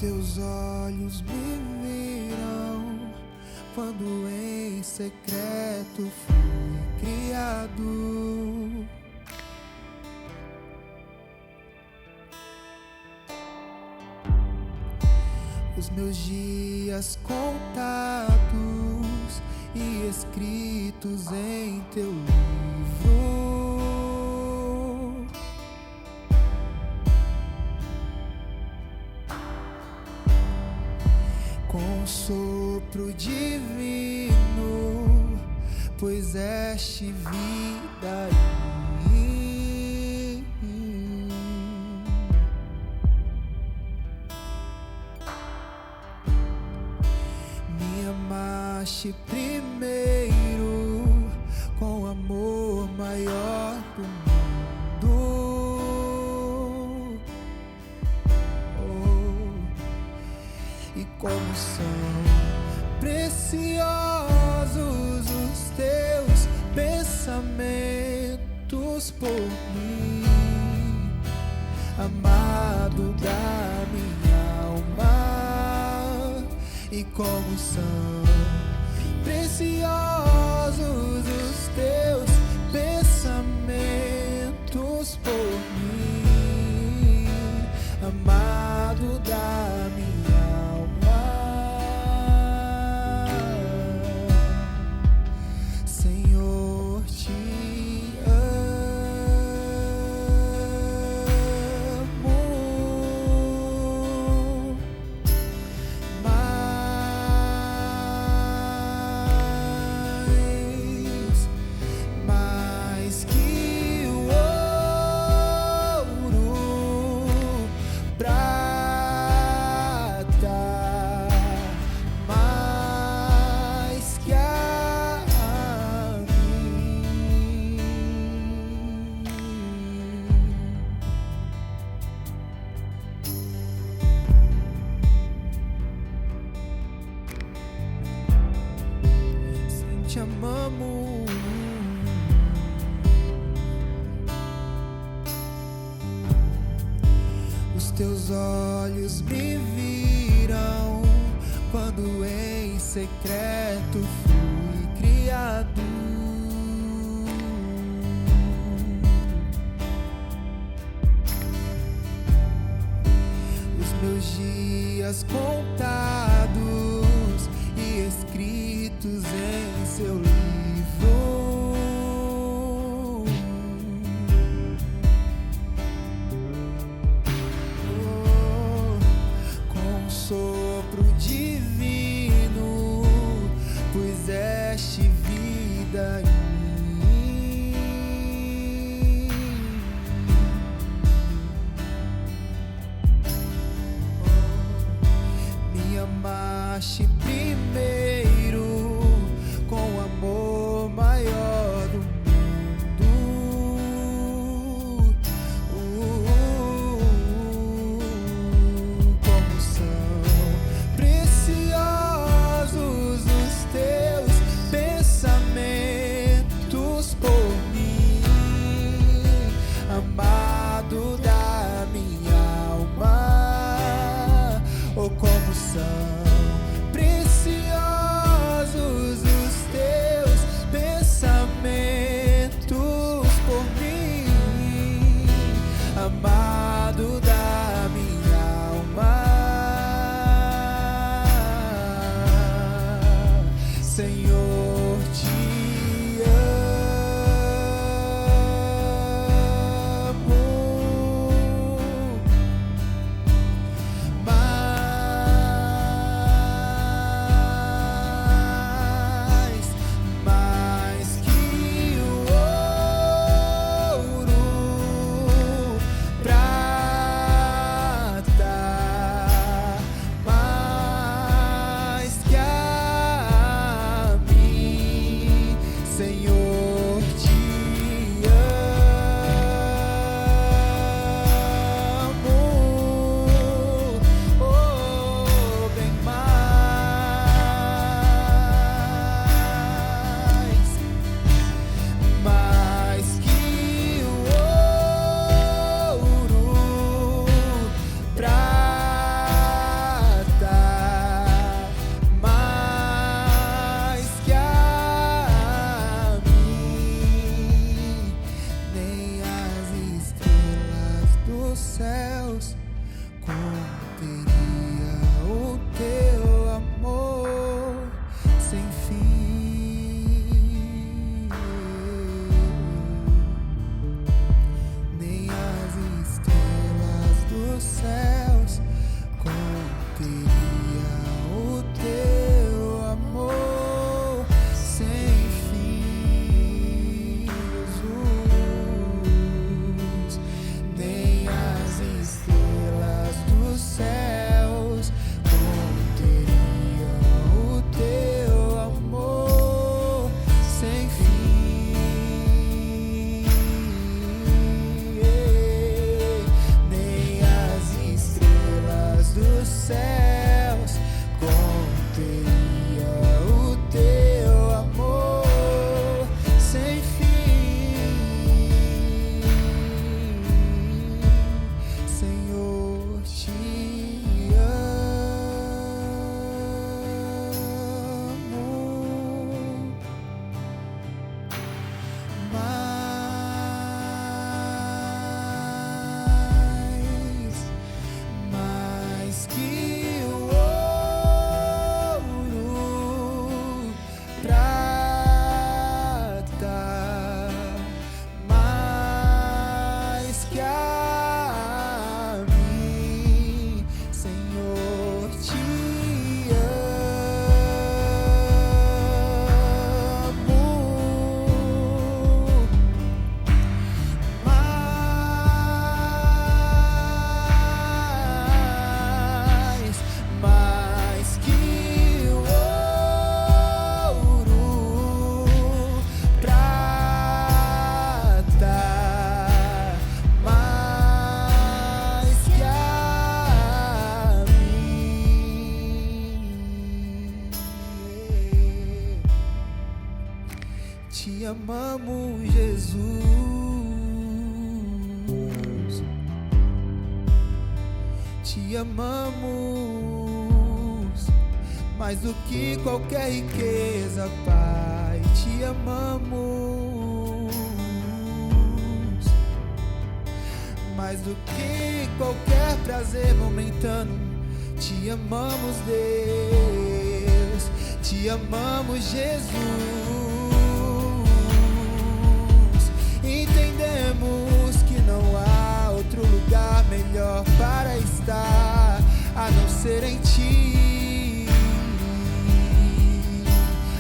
Teus olhos me viram quando em secreto fui criado. Os meus dias contados e escritos em teu livro. Com sopro divino, puseste vida em mim. Me amaste primeiro com amor maior do mundo. E como são preciosos os teus pensamentos por mim, amado da minha alma. E como são preciosos os teus pensamentos por mim, amado da minha te amamos. Os teus olhos me viram quando em secreto fui criado. Os meus dias contados e escritos em seu livro. Com sopro divino puseste vida em mim. Me amaste primeiro com amor maior do mundo. Como são preciosos os teus pensamentos por mim, amado da minha alma. Oh, como são preciosos os teus pensamentos por mim, amado da minha alma. Senhor, te mais que a mim. Te amamos, Jesus. Te amamos mais do que qualquer riqueza, Pai. Te amamos mais do que qualquer prazer momentâneo. Te amamos, Deus. Te amamos, Jesus. Entendemos que não há outro lugar melhor para estar a não ser em Ti,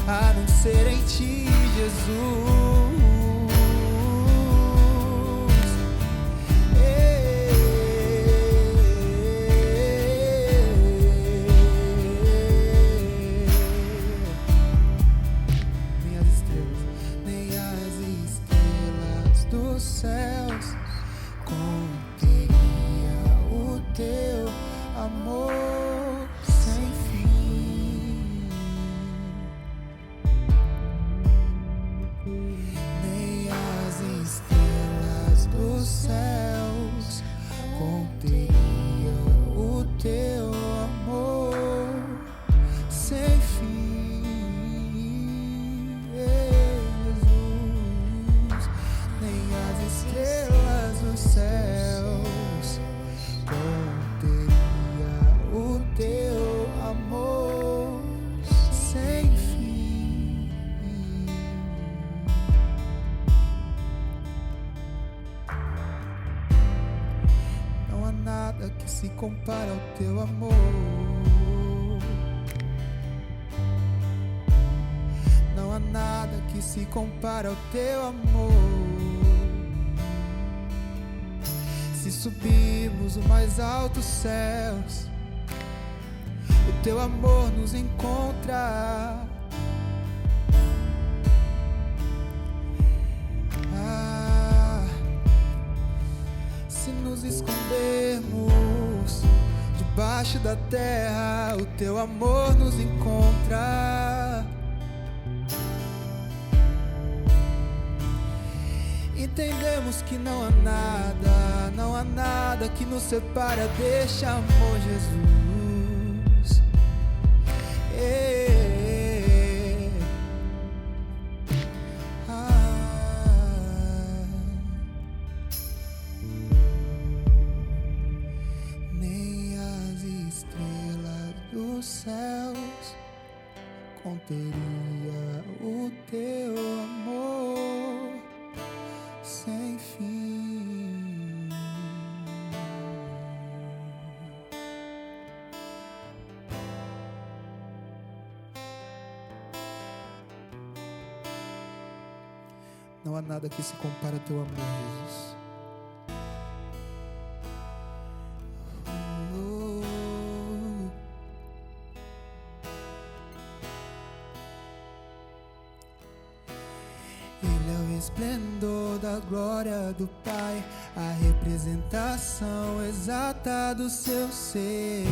a não ser em Ti, Jesus. Céus conteria o teu amor sem fim, nem as estrelas dos céus conteria o teu amor sem fim. Estrelas dos céus conteria o teu amor sem fim. Não há nada que se compare ao teu amor. Não há nada que se compare ao teu amor. Se subirmos os mais altos céus, o teu amor nos encontra. Se nos escondermos debaixo da terra, o teu amor nos encontra. Entendemos que não há nada que nos separa deste amor, Jesus. Nem as estrelas dos céus conteria o teu amor sem fim. Não há nada que se compare ao teu amor, Jesus. Ele é o esplendor da glória do Pai, a representação exata do seu ser.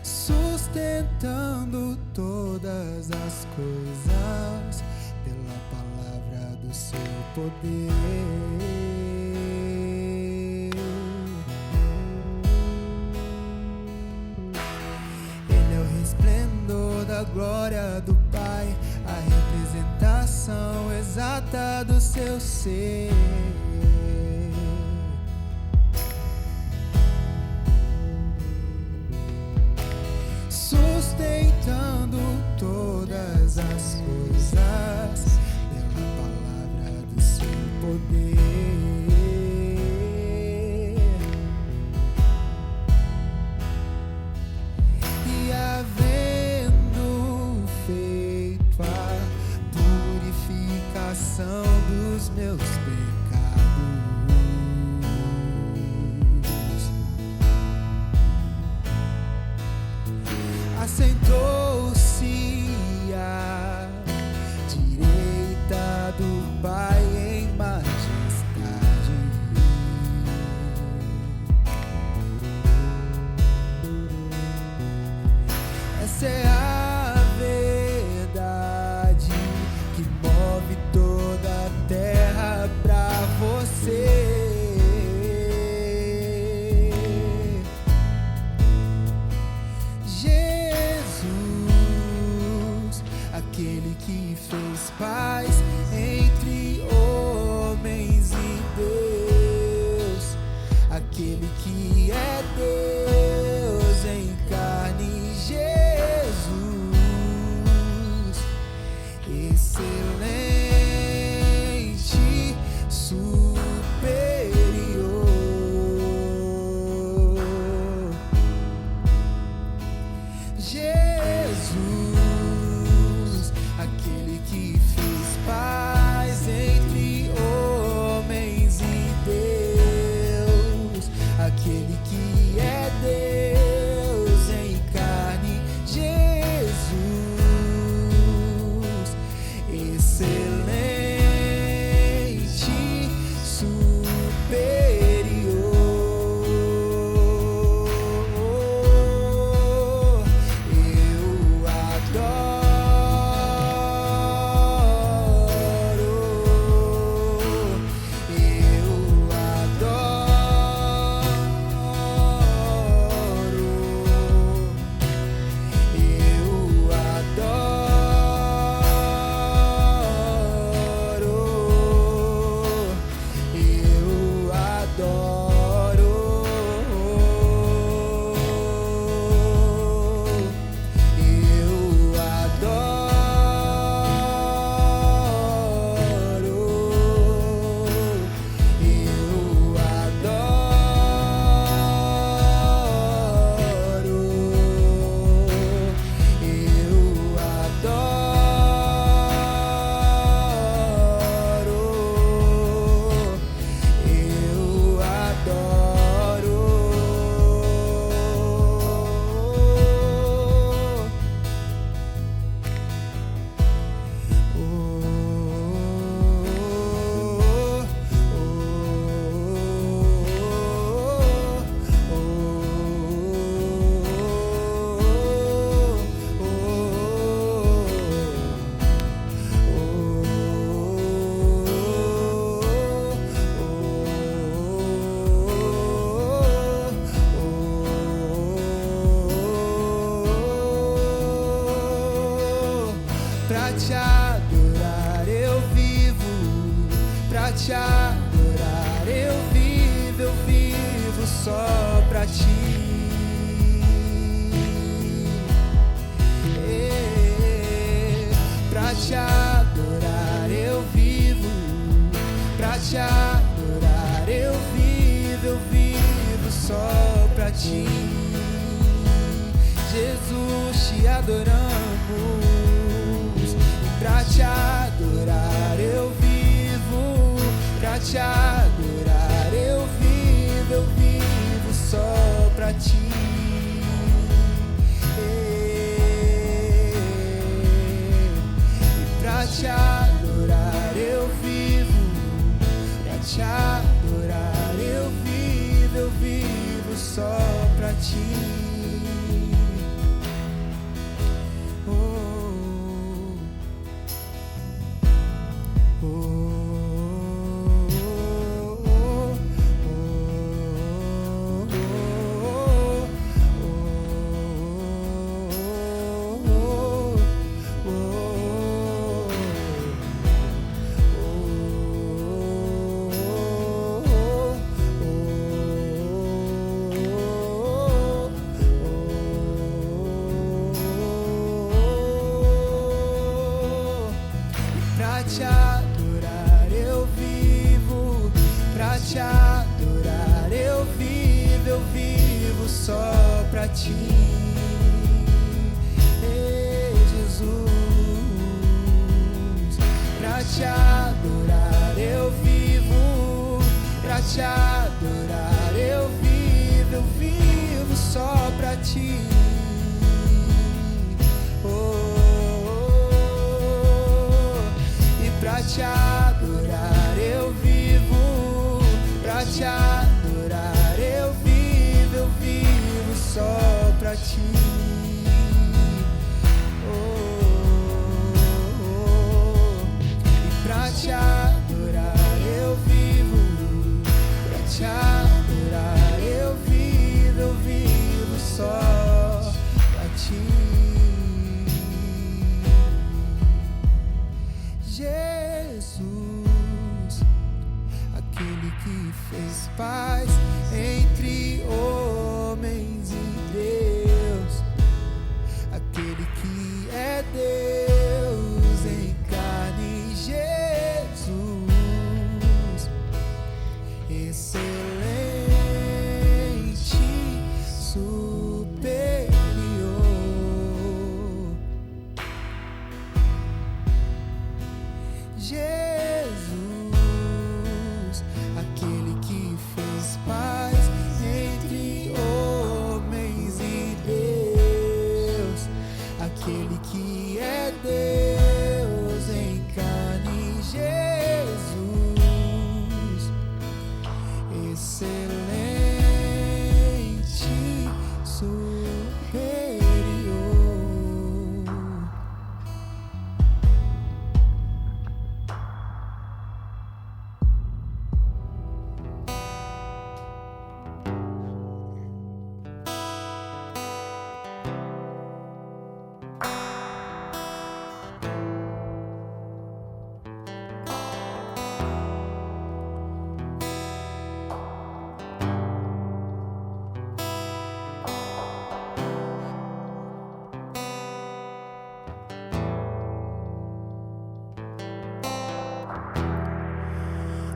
Sustentando todas as coisas pela palavra do seu poder. Esplendor da glória do Pai, a representação exata do seu ser. Sustentando todas as coisas pela palavra do seu poder. Dos meus pecados, assentou-se à direita do Pai em majestade. aquele que é Deus em carne, Jesus, excelente, superior, Jesus, aquele que fez paz entre homens e Deus, aquele que é Deus em carne, Jesus, excelente, superior. Eu adoro, pra te adorar eu vivo, pra te adorar eu vivo só pra ti. Pra te adorar eu vivo, pra te adorar eu vivo só pra ti. Jesus, te adoramos, pra te adorar eu vivo, pra te adorar eu vivo só pra ti. E pra te adorar eu vivo, pra te adorar eu vivo só pra ti. Pra te adorar eu vivo, pra te adorar eu vivo só pra ti. Ei, Jesus, pra te adorar eu vivo, pra te adorar eu vivo só pra ti. Pra te adorar eu vivo, pra te adorar eu vivo só pra ti. E pra te adorar eu vivo, pra te adorar eu vivo só pra ti. Jesus, aquele que fez paz em traz paz entre homens e Deus, aquele que é Deus encarne Jesus, excelente, superior.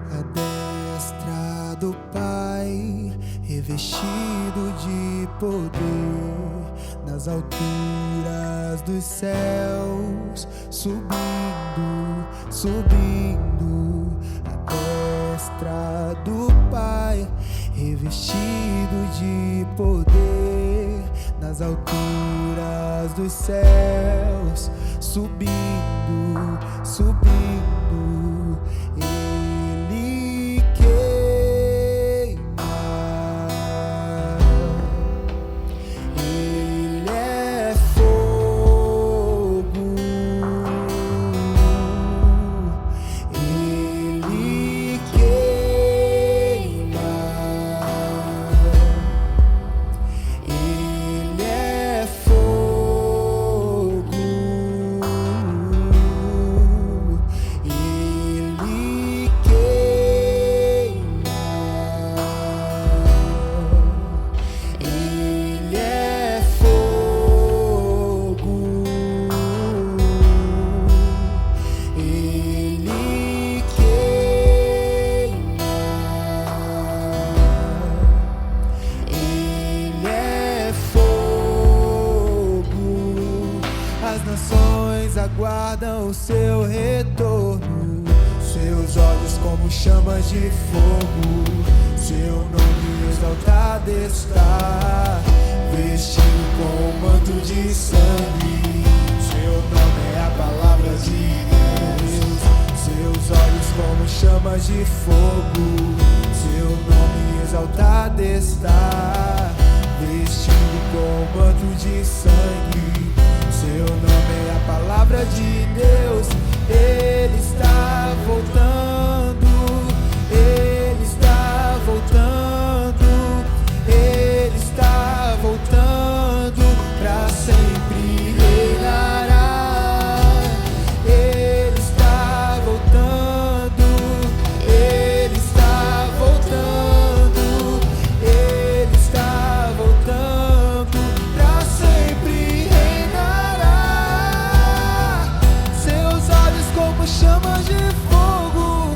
A destra do Pai, revestido de poder, nas alturas dos céus, subindo, subindo. A destra do Pai, revestido de poder, nas alturas dos céus, subindo, subindo. Ele queima, Ele é fogo, Ele queima, Ele é fogo, Ele queima, Ele é fogo, Ele queima, Ele é fogo. As nações aguardam o seu retorno, seus olhos como chamas de fogo, seu nome exaltado está, vestido com um manto de sangue. Seu nome é a palavra de Deus, seus olhos como chamas de fogo, seu nome exaltado está, vestido com um manto de sangue. Seu nome é a palavra de Deus. Ele está voltando, Ele está voltando, Ele está voltando, pra sempre reinará. Ele está voltando, Ele está voltando, Ele está voltando, pra sempre reinará. Seus olhos como chamas de fogo,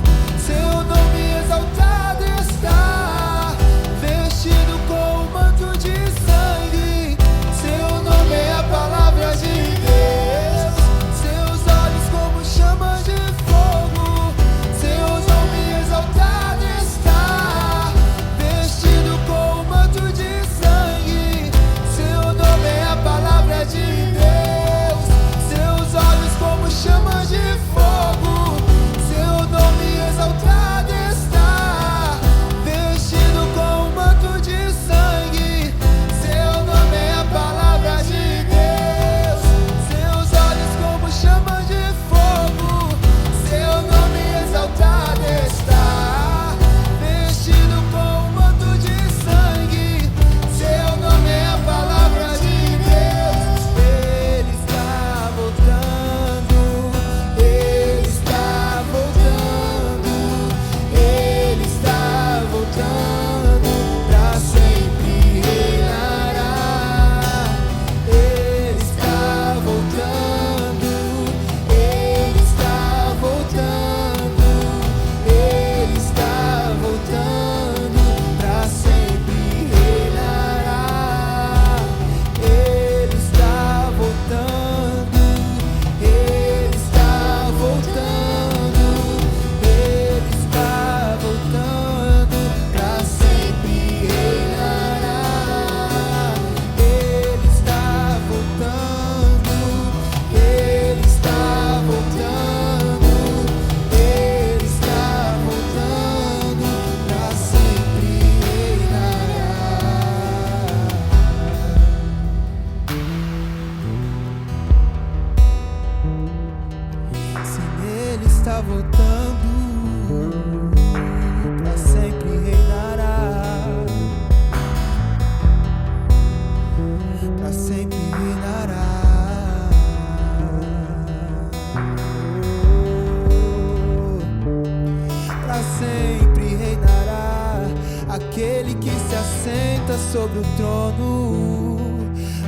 aquele que se assenta sobre o trono,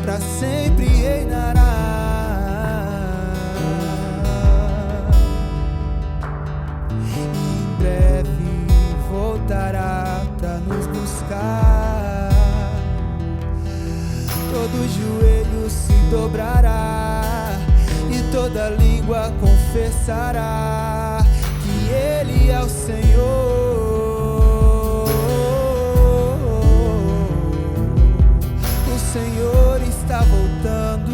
para sempre reinará. Em breve voltará para nos buscar. Todo joelho se dobrará e toda língua confessará que Ele é o Senhor. O Senhor está voltando,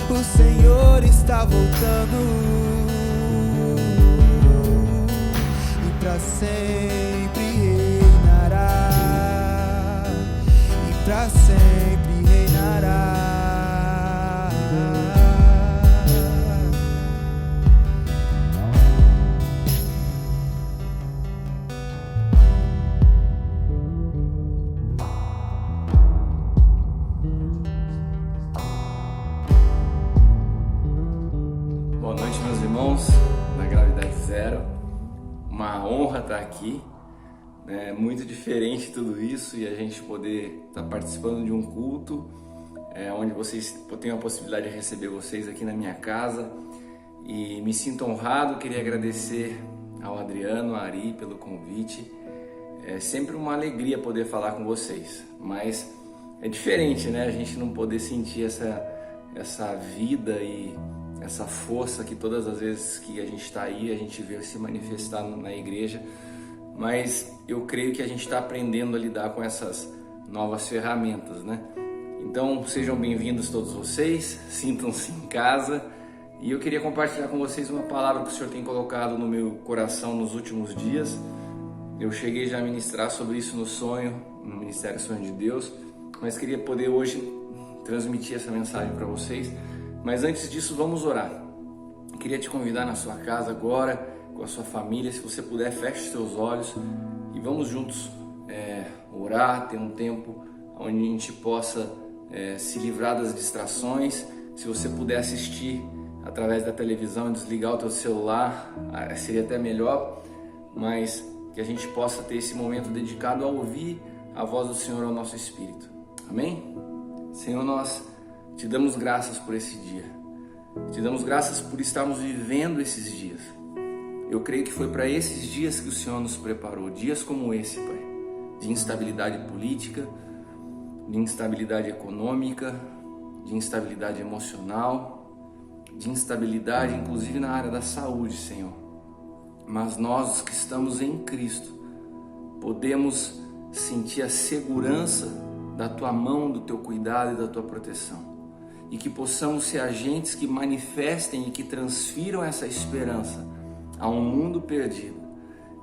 o Senhor está voltando, e para sempre reinará, e para sempre reinará. Boa noite, meus irmãos da Gravidade Zero. Uma honra estar aqui. É muito diferente tudo isso e a gente poder estar participando de um culto onde eu tenho a possibilidade de receber vocês aqui na minha casa, e me sinto honrado. Queria agradecer ao Adriano, a Ari, pelo convite. É sempre uma alegria poder falar com vocês, mas é diferente, né? A gente não poder sentir essa vida e essa força que todas as vezes que a gente está aí, a gente vê se manifestar na igreja. Mas eu creio que a gente está aprendendo a lidar com essas novas ferramentas, né? Então sejam bem-vindos todos vocês, sintam-se em casa, e eu queria compartilhar com vocês uma palavra que o Senhor tem colocado no meu coração nos últimos dias. Eu cheguei já a ministrar sobre isso no sonho, no Ministério Sonho de Deus, mas queria poder hoje transmitir essa mensagem para vocês. Mas antes disso, vamos orar. Eu queria te convidar na sua casa agora, com a sua família. Se você puder, feche seus olhos e vamos juntos orar, ter um tempo onde a gente possa se livrar das distrações. Se você puder assistir através da televisão, desligar o teu celular, seria até melhor, mas que a gente possa ter esse momento dedicado a ouvir a voz do Senhor ao nosso espírito. Amém? Senhor, nós te damos graças por esse dia. Te damos graças por estarmos vivendo esses dias. Eu creio que foi para esses dias que o Senhor nos preparou. Dias como esse, Pai. De instabilidade política, de instabilidade econômica, de instabilidade emocional, de instabilidade inclusive na área da saúde, Senhor. Mas nós que estamos em Cristo, podemos sentir a segurança da Tua mão, do Teu cuidado e da Tua proteção. E que possamos ser agentes que manifestem e que transfiram essa esperança a um mundo perdido.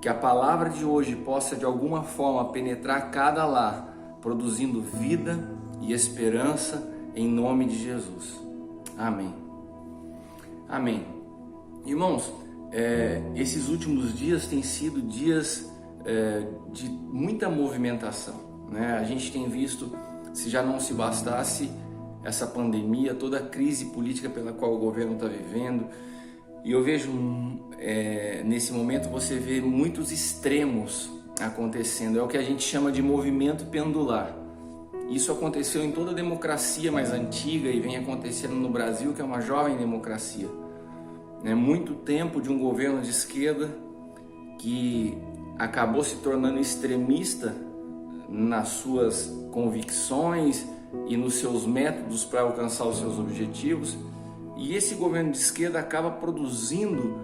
Que a palavra de hoje possa de alguma forma penetrar cada lar, produzindo vida e esperança em nome de Jesus. Amém. Amém. Irmãos, esses últimos dias têm sido dias de muita movimentação, né? A gente tem visto, se já não se bastasse essa pandemia, toda a crise política pela qual o governo está vivendo, e eu vejo nesse momento você vê muitos extremos acontecendo. É o que a gente chama de movimento pendular. Isso aconteceu em toda a democracia mais antiga e vem acontecendo no Brasil, que é uma jovem democracia. Muito tempo de um governo de esquerda que acabou se tornando extremista nas suas convicções e nos seus métodos para alcançar os seus objetivos, e esse governo de esquerda acaba produzindo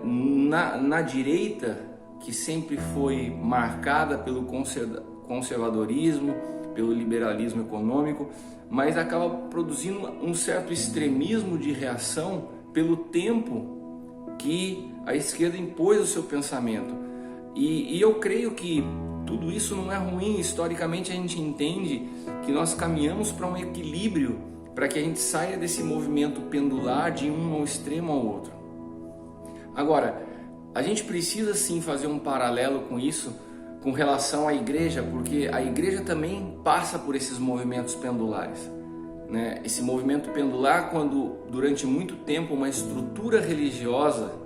na direita, que sempre foi marcada pelo conservadorismo, pelo liberalismo econômico, mas acaba produzindo um certo extremismo de reação pelo tempo que a esquerda impôs o seu pensamento. E eu creio que tudo isso não é ruim. Historicamente a gente entende que nós caminhamos para um equilíbrio, para que a gente saia desse movimento pendular de um ao extremo ao outro. Agora, a gente precisa sim fazer um paralelo com isso, com relação à igreja, porque a igreja também passa por esses movimentos pendulares, né? Esse movimento pendular, quando durante muito tempo uma estrutura religiosa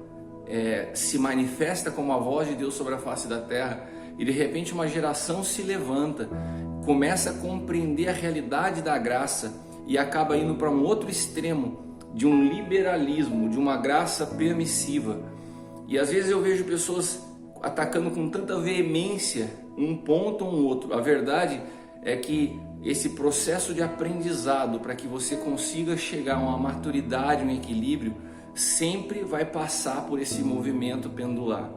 se manifesta como a voz de Deus sobre a face da terra, e de repente uma geração se levanta, começa a compreender a realidade da graça e acaba indo para um outro extremo de um liberalismo, de uma graça permissiva. E às vezes eu vejo pessoas atacando com tanta veemência um ponto ou um outro. A verdade é que esse processo de aprendizado, para que você consiga chegar a uma maturidade, um equilíbrio, sempre vai passar por esse movimento pendular.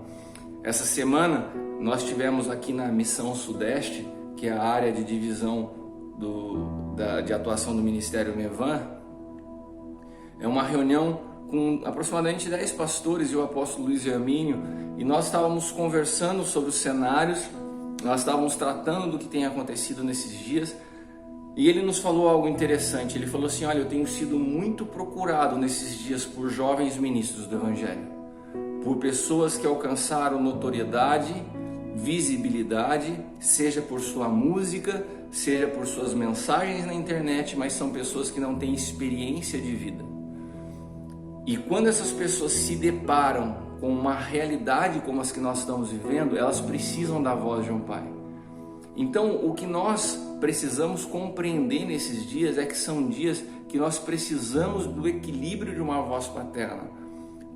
Essa semana nós tivemos aqui na Missão Sudeste, que é a área de divisão de atuação do Ministério Mevan, é uma reunião com aproximadamente 10 pastores e o apóstolo Luiz Hermínio, e nós estávamos conversando sobre os cenários, nós estávamos tratando do que tem acontecido nesses dias, e ele nos falou algo interessante. Ele falou assim: olha, eu tenho sido muito procurado nesses dias por jovens ministros do Evangelho, por pessoas que alcançaram notoriedade, visibilidade, seja por sua música, seja por suas mensagens na internet, mas são pessoas que não têm experiência de vida. E quando essas pessoas se deparam com uma realidade como as que nós estamos vivendo, elas precisam da voz de um pai. Então, o que nós precisamos compreender nesses dias é que são dias que nós precisamos do equilíbrio de uma voz paterna.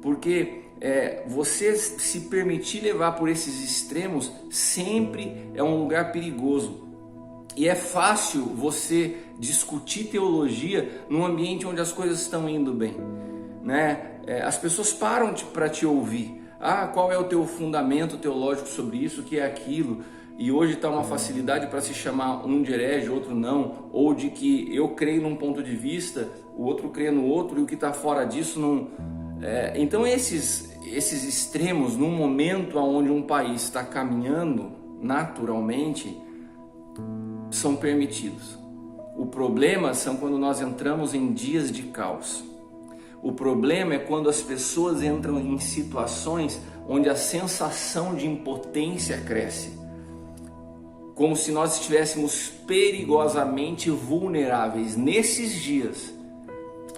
Porque você se permitir levar por esses extremos sempre é um lugar perigoso. E é fácil você discutir teologia num ambiente onde as coisas estão indo bem, né? As pessoas param para te ouvir. Qual é o teu fundamento teológico sobre isso, o que é aquilo? E hoje está uma facilidade para se chamar um de herege, outro não, ou de que eu creio num ponto de vista, o outro crê no outro, e o que está fora disso não... Então esses extremos, num momento onde um país está caminhando naturalmente, são permitidos. O problema são quando nós entramos em dias de caos. O problema é quando as pessoas entram em situações onde a sensação de impotência cresce, como se nós estivéssemos perigosamente vulneráveis. Nesses dias,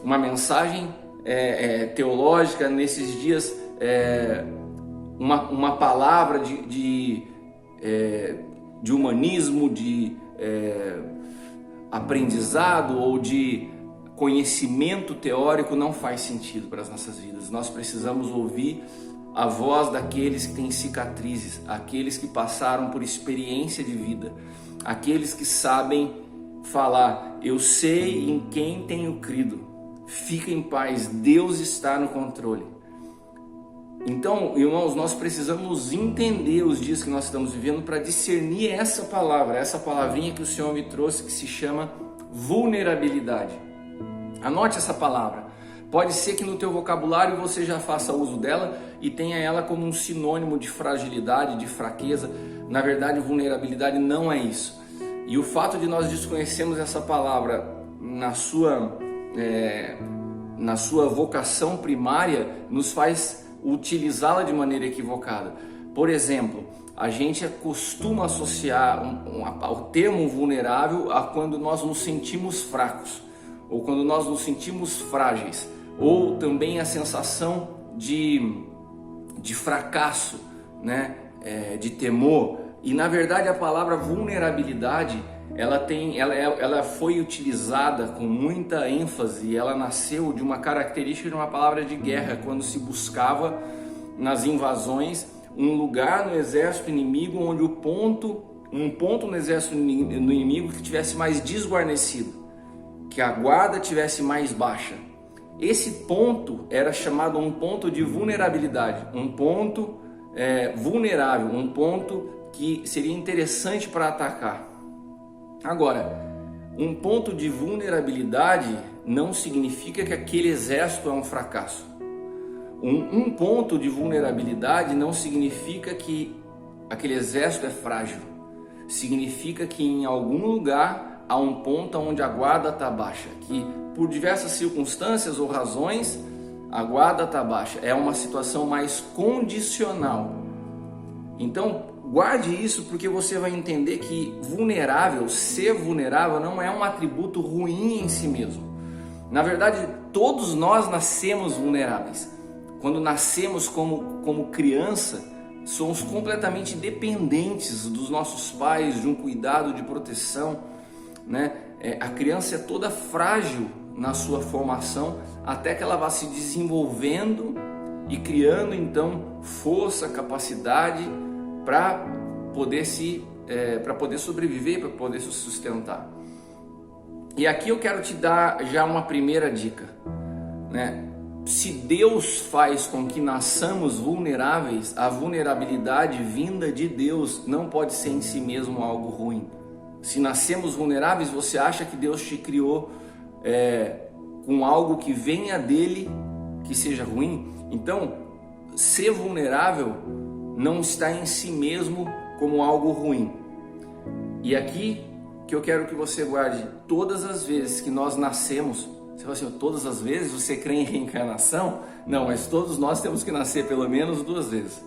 uma mensagem teológica, nesses dias, uma palavra de humanismo, de aprendizado ou de conhecimento teórico não faz sentido para as nossas vidas. Nós precisamos ouvir a voz daqueles que têm cicatrizes, aqueles que passaram por experiência de vida, aqueles que sabem falar: eu sei em quem tenho crido, fica em paz, Deus está no controle. Então, irmãos, nós precisamos entender os dias que nós estamos vivendo para discernir essa palavra, essa palavrinha que o Senhor me trouxe, que se chama vulnerabilidade. Anote essa palavra. Pode ser que no teu vocabulário você já faça uso dela e tenha ela como um sinônimo de fragilidade, de fraqueza. Na verdade, vulnerabilidade não é isso. E o fato de nós desconhecermos essa palavra na sua vocação primária nos faz utilizá-la de maneira equivocada. Por exemplo, a gente costuma associar o termo vulnerável a quando nós nos sentimos fracos, ou quando nós nos sentimos frágeis, ou também a sensação de fracasso, né? De temor. E na verdade a palavra vulnerabilidade ela foi utilizada com muita ênfase, ela nasceu de uma característica de uma palavra de guerra, quando se buscava nas invasões um lugar no exército inimigo onde um ponto no exército inimigo que tivesse mais desguarnecido, que a guarda tivesse mais baixa. Esse ponto era chamado um ponto de vulnerabilidade, um ponto vulnerável, um ponto que seria interessante para atacar. Agora, um ponto de vulnerabilidade não significa que aquele exército é um fracasso. Um ponto de vulnerabilidade não significa que aquele exército é frágil. Significa que em algum lugar há um ponto onde a guarda está baixa, que por diversas circunstâncias ou razões a guarda está baixa. É uma situação mais condicional. Então, guarde isso, porque você vai entender que ser vulnerável não é um atributo ruim em si mesmo. Na verdade, todos nós nascemos vulneráveis. Quando nascemos como criança, somos completamente dependentes dos nossos pais, de um cuidado, de proteção, né? A criança é toda frágil na sua formação até que ela vá se desenvolvendo e criando então força, capacidade para poder sobreviver, para poder se sustentar. E aqui eu quero te dar já uma primeira dica, né? Se Deus faz com que nasçamos vulneráveis, a vulnerabilidade vinda de Deus não pode ser em si mesmo algo ruim. Se nascemos vulneráveis, você acha que Deus te criou com algo que venha dele que seja ruim? Então, ser vulnerável não está em si mesmo como algo ruim. E aqui que eu quero que você guarde: todas as vezes que nós nascemos, você fala assim, todas as vezes você crê em reencarnação? Não, mas todos nós temos que nascer pelo menos 2 vezes.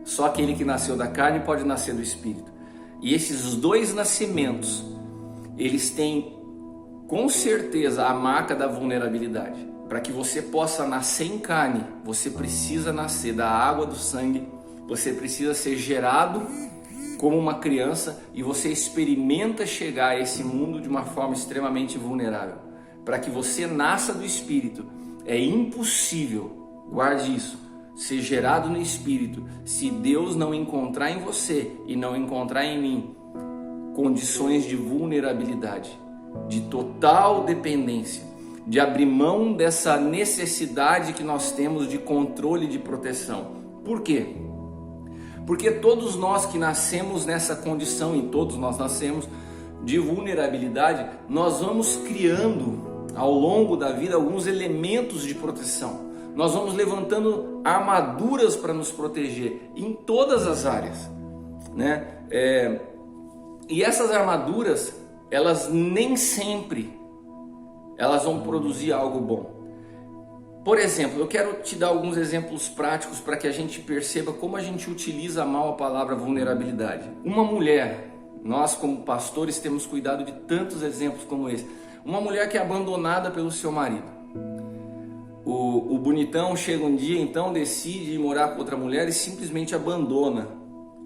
Só aquele que nasceu da carne pode nascer do Espírito. E esses 2 nascimentos, eles têm com certeza a marca da vulnerabilidade. Para que você possa nascer em carne, você precisa nascer da água do sangue, você precisa ser gerado como uma criança e você experimenta chegar a esse mundo de uma forma extremamente vulnerável. Para que você nasça do Espírito, é impossível, guarde isso, ser gerado no Espírito, se Deus não encontrar em você e não encontrar em mim condições de vulnerabilidade, de total dependência, de abrir mão dessa necessidade que nós temos de controle e de proteção. Por quê? Porque todos nós que nascemos nessa condição, e todos nós nascemos de vulnerabilidade, nós vamos criando ao longo da vida alguns elementos de proteção. Nós vamos levantando armaduras para nos proteger em todas as áreas, né? E essas armaduras, elas nem sempre elas vão produzir algo bom. Por exemplo, eu quero te dar alguns exemplos práticos para que a gente perceba como a gente utiliza mal a palavra vulnerabilidade. Uma mulher, nós como pastores temos cuidado de tantos exemplos como esse. Uma mulher que é abandonada pelo seu marido. O bonitão chega um dia, então decide ir morar com outra mulher e simplesmente abandona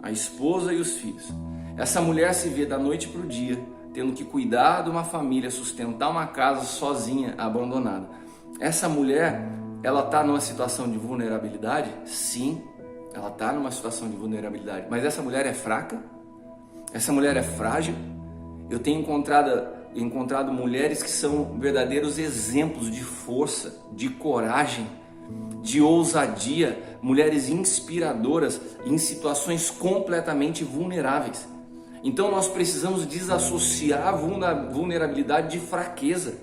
a esposa e os filhos. Essa mulher se vê da noite para o dia, tendo que cuidar de uma família, sustentar uma casa sozinha, abandonada. Essa mulher, ela está numa situação de vulnerabilidade? Sim, ela está numa situação de vulnerabilidade. Mas essa mulher é fraca? Essa mulher é frágil? Eu tenho encontrado mulheres que são verdadeiros exemplos de força, de coragem, de ousadia, mulheres inspiradoras em situações completamente vulneráveis. Então nós precisamos desassociar a vulnerabilidade de fraqueza,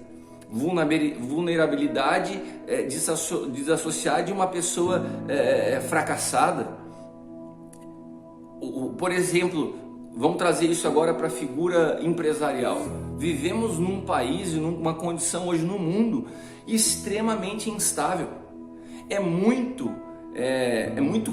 vulnerabilidade desassociar de uma pessoa fracassada. Por exemplo, vamos trazer isso agora para a figura empresarial. Vivemos num país e numa condição hoje no mundo extremamente instável. É muito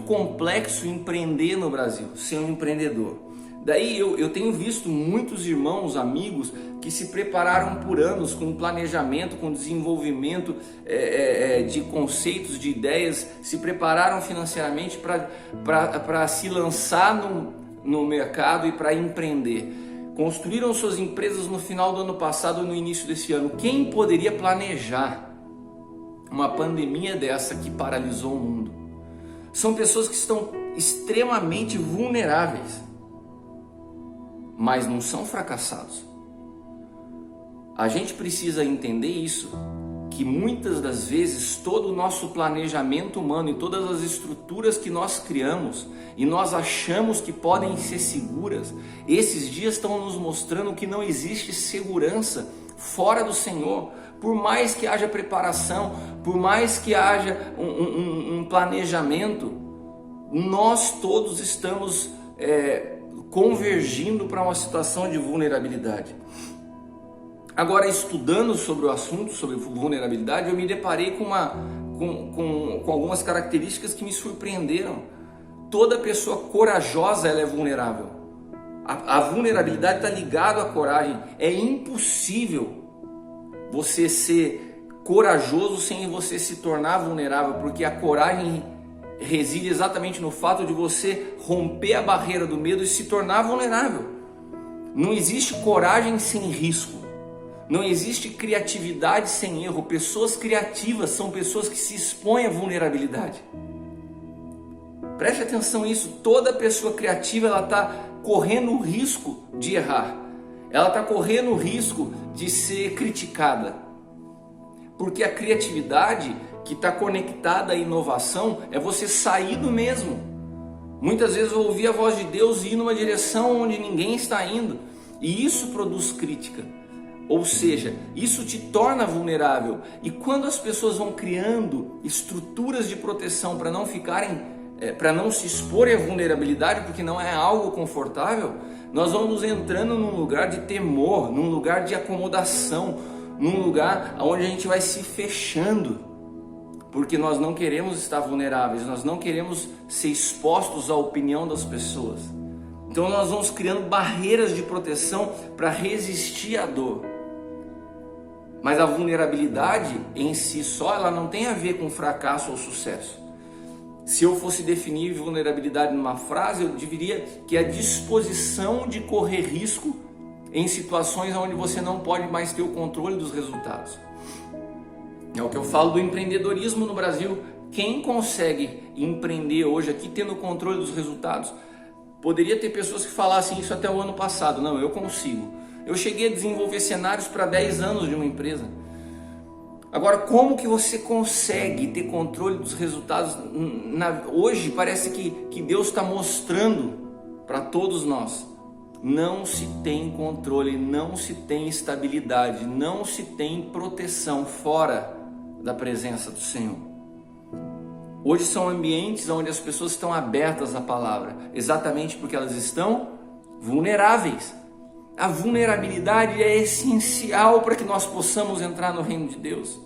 complexo empreender no Brasil, ser um empreendedor. Daí eu tenho visto muitos irmãos, amigos que se prepararam por anos com planejamento, com desenvolvimento de conceitos, de ideias, se prepararam financeiramente para se lançar no mercado e para empreender. Construíram suas empresas no final do ano passado ou no início desse ano. Quem poderia planejar uma pandemia dessa que paralisou o mundo? São pessoas que estão extremamente vulneráveis, mas não são fracassados. A gente precisa entender isso, que muitas das vezes todo o nosso planejamento humano e todas as estruturas que nós criamos e nós achamos que podem ser seguras, esses dias estão nos mostrando que não existe segurança fora do Senhor. Por mais que haja preparação, por mais que haja um planejamento, nós todos estamos convergindo para uma situação de vulnerabilidade. Agora, estudando sobre o assunto, sobre vulnerabilidade, eu me deparei com algumas características que me surpreenderam. Toda pessoa corajosa, ela é vulnerável. A vulnerabilidade está ligada à coragem. É impossível você ser corajoso sem você se tornar vulnerável, porque a coragem reside exatamente no fato de você romper a barreira do medo e se tornar vulnerável. Não existe coragem sem risco. Não existe criatividade sem erro. Pessoas criativas são pessoas que se expõem à vulnerabilidade. Preste atenção nisso. Toda pessoa criativa, ela está correndo o risco de errar. Ela está correndo o risco de ser criticada. Porque a criatividade que está conectada à inovação é você sair do mesmo. Muitas vezes eu ouvi a voz de Deus e ir numa direção onde ninguém está indo. E isso produz crítica. Ou seja, isso te torna vulnerável. E quando as pessoas vão criando estruturas de proteção para não ficarem para não se expor à vulnerabilidade, porque não é algo confortável, nós vamos entrando num lugar de temor, num lugar de acomodação, num lugar onde a gente vai se fechando, porque nós não queremos estar vulneráveis, nós não queremos ser expostos à opinião das pessoas. Então nós vamos criando barreiras de proteção para resistir à dor. Mas a vulnerabilidade em si só, ela não tem a ver com fracasso ou sucesso. Se eu fosse definir vulnerabilidade numa frase, eu diria que é a disposição de correr risco em situações onde você não pode mais ter o controle dos resultados. É o que eu falo do empreendedorismo no Brasil. Quem consegue empreender hoje aqui tendo o controle dos resultados? Poderia ter pessoas que falassem isso até o ano passado. Não, eu consigo. Eu cheguei a desenvolver cenários para 10 anos de uma empresa. Agora, como que você consegue ter controle dos resultados? Hoje parece que Deus está mostrando para todos nós. Não se tem controle, não se tem estabilidade, não se tem proteção fora da presença do Senhor. Hoje são ambientes onde as pessoas estão abertas à palavra, exatamente porque elas estão vulneráveis. A vulnerabilidade é essencial para que nós possamos entrar no reino de Deus.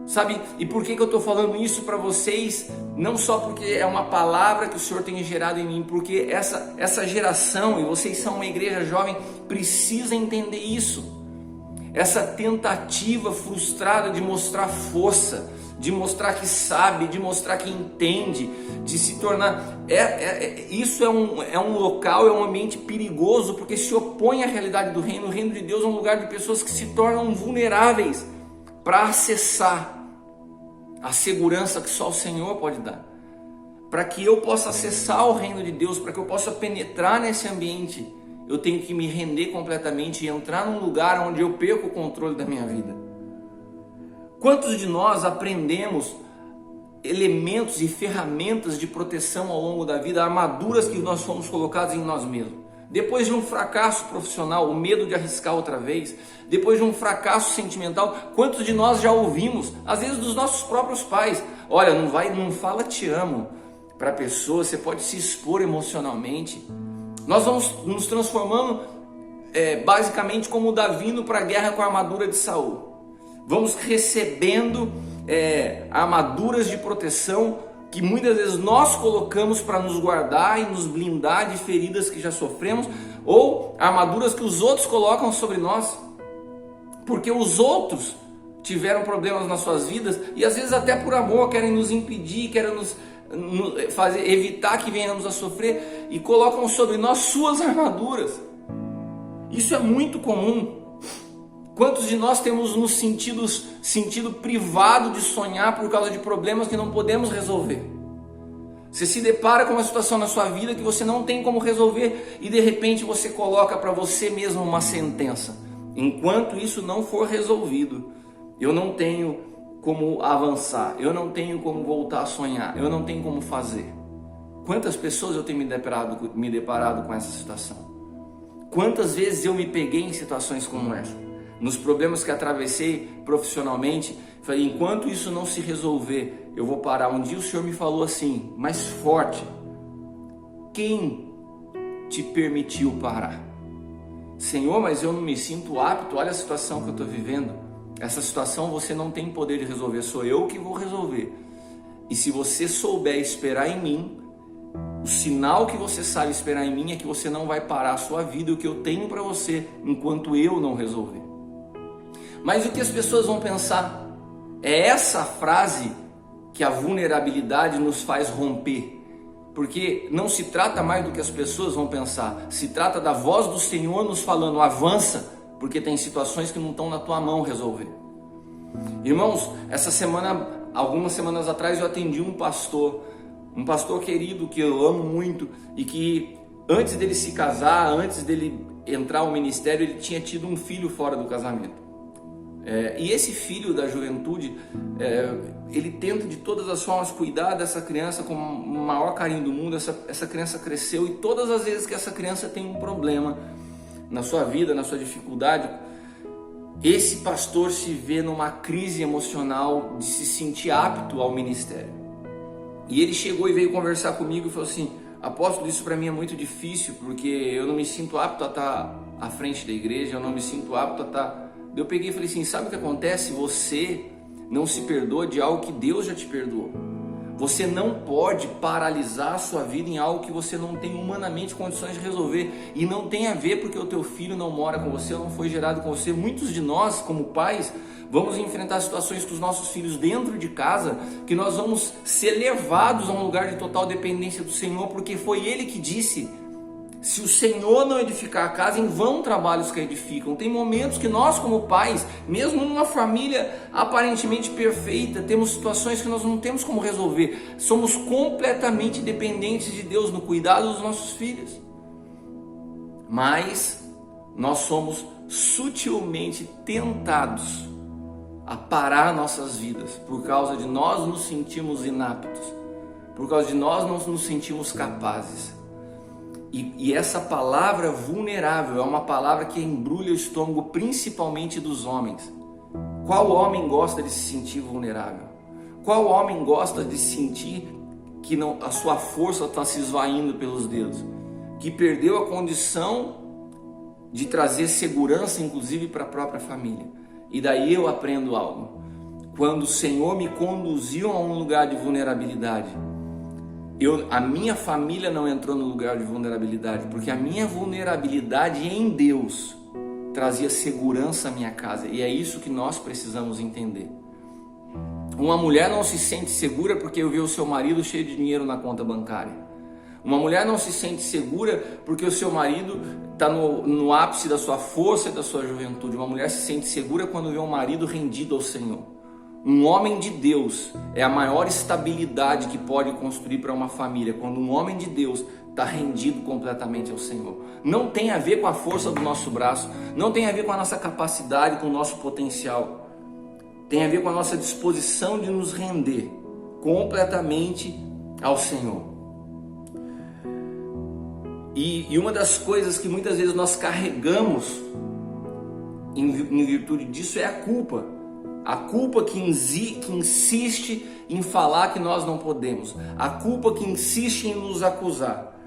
Sabe, e por que eu estou falando isso para vocês? Não só porque é uma palavra que o Senhor tem gerado em mim, porque essa geração, e vocês são uma igreja jovem, precisa entender isso. Essa tentativa frustrada de mostrar força, de mostrar que sabe, de mostrar que entende, de se tornar... Isso é um local, é um ambiente perigoso, porque se opõe à realidade do reino. O reino de Deus é um lugar de pessoas que se tornam vulneráveis para acessar a segurança que só o Senhor pode dar. Para que eu possa acessar o reino de Deus, para que eu possa penetrar nesse ambiente, eu tenho que me render completamente e entrar num lugar onde eu perco o controle da minha vida. Quantos de nós aprendemos elementos e ferramentas de proteção ao longo da vida, armaduras que nós fomos colocados em nós mesmos? Depois de um fracasso profissional, o medo de arriscar outra vez, depois de um fracasso sentimental, quantos de nós já ouvimos, às vezes dos nossos próprios pais: olha, não fala te amo para a pessoa, você pode se expor emocionalmente. Nós vamos nos transformando basicamente como o Davi indo para a guerra com a armadura de Saul. Vamos recebendo armaduras de proteção que muitas vezes nós colocamos para nos guardar e nos blindar de feridas que já sofremos, ou armaduras que os outros colocam sobre nós, porque os outros tiveram problemas nas suas vidas e às vezes até por amor querem nos impedir, querem nos evitar que venhamos a sofrer, e colocam sobre nós suas armaduras. Isso é muito comum. Quantos de nós temos nos sentido privado de sonhar por causa de problemas que não podemos resolver? Você se depara com uma situação na sua vida que você não tem como resolver e de repente você coloca para você mesmo uma sentença: enquanto isso não for resolvido, eu não tenho como avançar, eu não tenho como voltar a sonhar, eu não tenho como fazer. Quantas pessoas eu tenho me deparado com essa situação? Quantas vezes eu me peguei em situações como essa? Nos problemas que atravessei profissionalmente, falei: enquanto isso não se resolver, eu vou parar. Um dia o Senhor me falou assim, mais forte: quem te permitiu parar? Senhor, mas eu não me sinto apto, olha a situação que eu estou vivendo. Essa situação você não tem poder de resolver, sou eu que vou resolver. E se você souber esperar em mim, o sinal que você sabe esperar em mim é que você não vai parar a sua vida e o que eu tenho para você enquanto eu não resolver. Mas o que as pessoas vão pensar? É essa frase que a vulnerabilidade nos faz romper. Porque não se trata mais do que as pessoas vão pensar, se trata da voz do Senhor nos falando, avança, porque tem situações que não estão na tua mão resolver. Irmãos, essa semana, algumas semanas atrás, eu atendi um pastor querido que eu amo muito e que antes dele se casar, antes dele entrar ao ministério, ele tinha tido um filho fora do casamento. E esse filho da juventude, ele tenta de todas as formas cuidar dessa criança com o maior carinho do mundo. Essa criança cresceu, e todas as vezes que essa criança tem um problema na sua vida, na sua dificuldade, esse pastor se vê numa crise emocional de se sentir apto ao ministério. E ele chegou e veio conversar comigo e falou assim: apóstolo, isso para mim é muito difícil, porque eu não me sinto apto a estar à frente da igreja, eu não me sinto apto a estar... Eu peguei e falei assim: sabe o que acontece? Você não se perdoa de algo que Deus já te perdoou. Você não pode paralisar a sua vida em algo que você não tem humanamente condições de resolver. E não tem a ver porque o teu filho não mora com você ou não foi gerado com você. Muitos de nós, como pais, vamos enfrentar situações com os nossos filhos dentro de casa, que nós vamos ser levados a um lugar de total dependência do Senhor, porque foi Ele que disse: se o Senhor não edificar a casa, em vão trabalhos que a edificam. Tem momentos que nós, como pais, mesmo numa família aparentemente perfeita, temos situações que nós não temos como resolver. Somos completamente dependentes de Deus no cuidado dos nossos filhos. Mas nós somos sutilmente tentados a parar nossas vidas por causa de nós nos sentirmos inaptos, por causa de nós não nos sentimos capazes. E essa palavra vulnerável é uma palavra que embrulha o estômago principalmente dos homens. Qual homem gosta de se sentir vulnerável? Qual homem gosta de sentir que a sua força está se esvaindo pelos dedos? Que perdeu a condição de trazer segurança, inclusive para a própria família. E daí eu aprendo algo. Quando o Senhor me conduziu a um lugar de vulnerabilidade, a minha família não entrou no lugar de vulnerabilidade, porque a minha vulnerabilidade em Deus trazia segurança à minha casa. E é isso que nós precisamos entender. Uma mulher não se sente segura porque vê o seu marido cheio de dinheiro na conta bancária. Uma mulher não se sente segura porque o seu marido está no ápice da sua força e da sua juventude. Uma mulher se sente segura quando vê um marido rendido ao Senhor. Um homem de Deus é a maior estabilidade que pode construir para uma família, quando um homem de Deus está rendido completamente ao Senhor. Não tem a ver com a força do nosso braço, não tem a ver com a nossa capacidade, com o nosso potencial. Tem a ver com a nossa disposição de nos render completamente ao Senhor. E uma das coisas que muitas vezes nós carregamos em virtude disso é a culpa. A culpa que insiste em falar que nós não podemos. A culpa que insiste em nos acusar.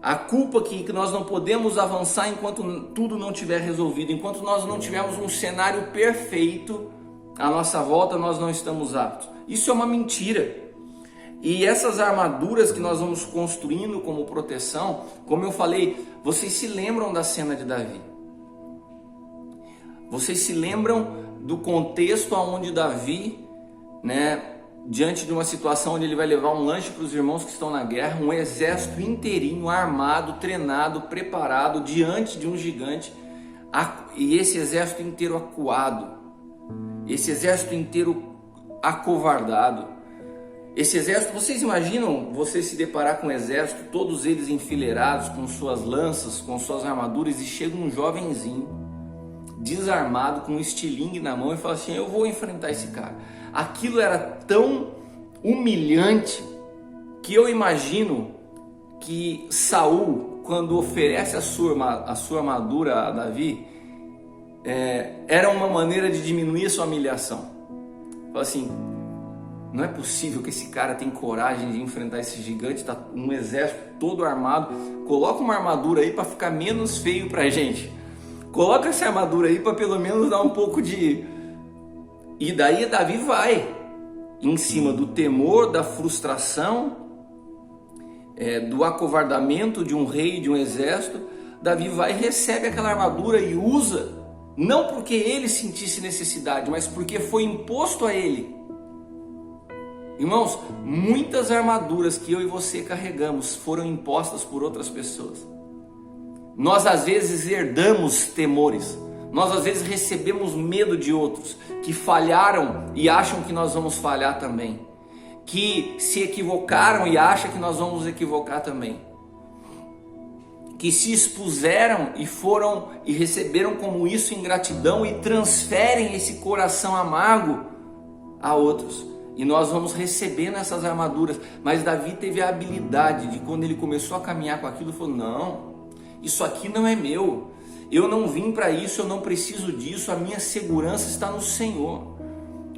A culpa que nós não podemos avançar enquanto tudo não estiver resolvido. Enquanto nós não tivermos um cenário perfeito à nossa volta, nós não estamos aptos. Isso é uma mentira. E essas armaduras que nós vamos construindo como proteção, como eu falei, vocês se lembram da cena de Davi? Vocês se lembram do contexto onde Davi, diante de uma situação onde ele vai levar um lanche para os irmãos que estão na guerra, um exército inteirinho, armado, treinado, preparado, diante de um gigante, e esse exército inteiro acuado, esse exército inteiro acovardado. Esse exército, vocês imaginam você se deparar com um exército, todos eles enfileirados, com suas lanças, com suas armaduras, e chega um jovenzinho, desarmado, com um estilingue na mão, e fala assim: eu vou enfrentar esse cara. Aquilo era tão humilhante que eu imagino que Saul, quando oferece a sua armadura a Davi, era uma maneira de diminuir a sua humilhação. Fala assim: não é possível que esse cara tenha coragem de enfrentar esse gigante, tá um exército todo armado, coloca uma armadura aí para ficar menos feio pra gente. Coloca essa armadura aí para pelo menos dar um pouco de... E daí Davi vai, em cima do temor, da frustração, do acovardamento de um rei, de um exército. Davi vai e recebe aquela armadura e usa, não porque ele sentisse necessidade, mas porque foi imposto a ele. Irmãos, muitas armaduras que eu e você carregamos foram impostas por outras pessoas. Nós às vezes herdamos temores, nós às vezes recebemos medo de outros que falharam e acham que nós vamos falhar também, que se equivocaram e acham que nós vamos equivocar também, que se expuseram e foram e receberam como isso ingratidão e transferem esse coração amargo a outros. E nós vamos recebendo essas armaduras. Mas Davi teve a habilidade de, quando ele começou a caminhar com aquilo, falou: não, isso aqui não é meu, eu não vim para isso, eu não preciso disso, a minha segurança está no Senhor.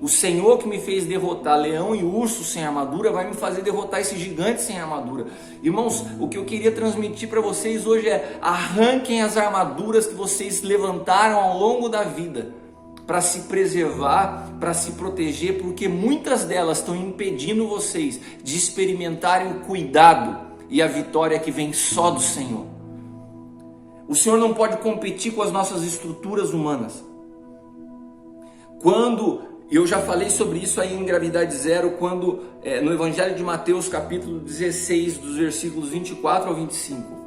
O Senhor que me fez derrotar leão e urso sem armadura vai me fazer derrotar esse gigante sem armadura. Irmãos, o que eu queria transmitir para vocês hoje é: arranquem as armaduras que vocês levantaram ao longo da vida para se preservar, para se proteger, porque muitas delas estão impedindo vocês de experimentarem o cuidado e a vitória que vem só do Senhor. O Senhor não pode competir com as nossas estruturas humanas. Quando eu já falei sobre isso aí em Gravidade Zero, quando no Evangelho de Mateus, capítulo 16, dos versículos 24 ao 25.